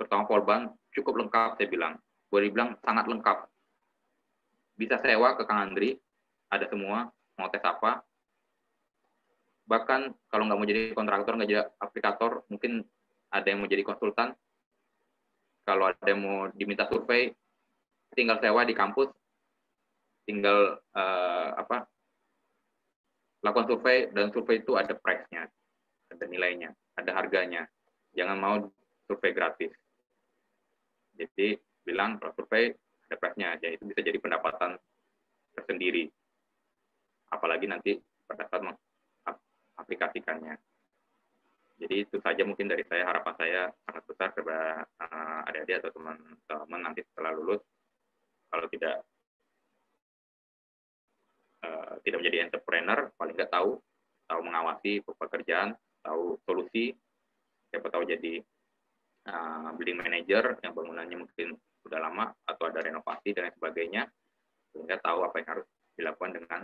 terutama Polban cukup lengkap, saya bilang. Boleh dibilang sangat lengkap. Bisa sewa ke Kang Andri, ada semua, mau tes apa. Bahkan kalau nggak mau jadi kontraktor, nggak jadi aplikator, mungkin ada yang mau jadi konsultan. Kalau ada yang mau diminta survei, tinggal sewa di kampus, tinggal lakukan survei, dan survei itu ada price-nya, ada nilainya, ada harganya. Jangan mau survei gratis. Jadi bilang kalau survei ada price-nya aja, itu bisa jadi pendapatan tersendiri. Apalagi nanti pada saat mengaplikasikannya. Jadi itu saja mungkin dari saya, harapan saya sangat besar kepada adik-adik atau teman-teman nanti setelah lulus, kalau tidak menjadi entrepreneur, paling nggak tahu mengawasi pekerjaan, tahu solusi, siapa tahu jadi building manager yang bangunannya mungkin sudah lama atau ada renovasi dan lain sebagainya, sehingga tahu apa yang harus dilakukan dengan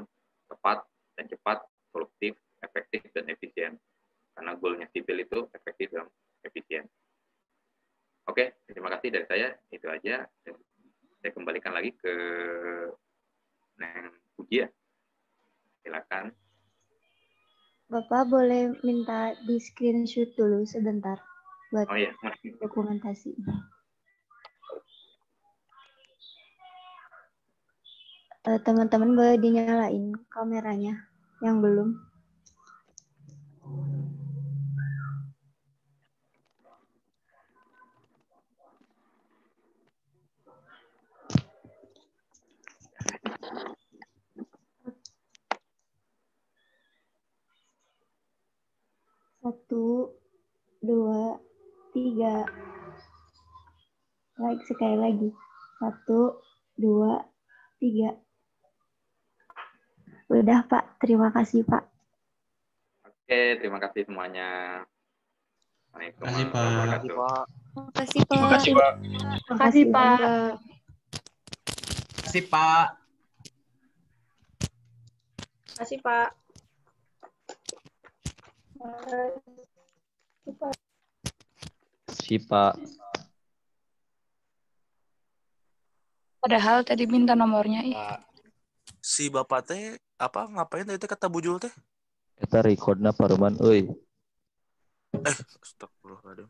tepat dan cepat, produktif, efektif dan efisien. Karena goalnya sipil itu efektif dan efisien. Oke, terima kasih dari saya, itu aja. Saya kembalikan lagi ke Neng Puji ya. Silakan. Bapak boleh minta di screenshot dulu sebentar buat dokumentasi. Teman-teman boleh dinyalain kameranya yang belum. Satu, dua, tiga. Baik, sekali lagi. 1, 2, 3. Udah, Pak. Terima kasih, Pak. Oke, terima kasih semuanya. Assalamualaikum Terima kasih, warahmatullahi Pak. wabarakatuh. Terima kasih, Pak. Terima kasih, Pak. Terima kasih, Pak. Terima kasih, Pak. Si Pak. Padahal tadi minta nomornya. Si bapak teh apa ngapain tadi teh kata bujul teh? Kita recordna paruman euy. Astagfirullahaladzim.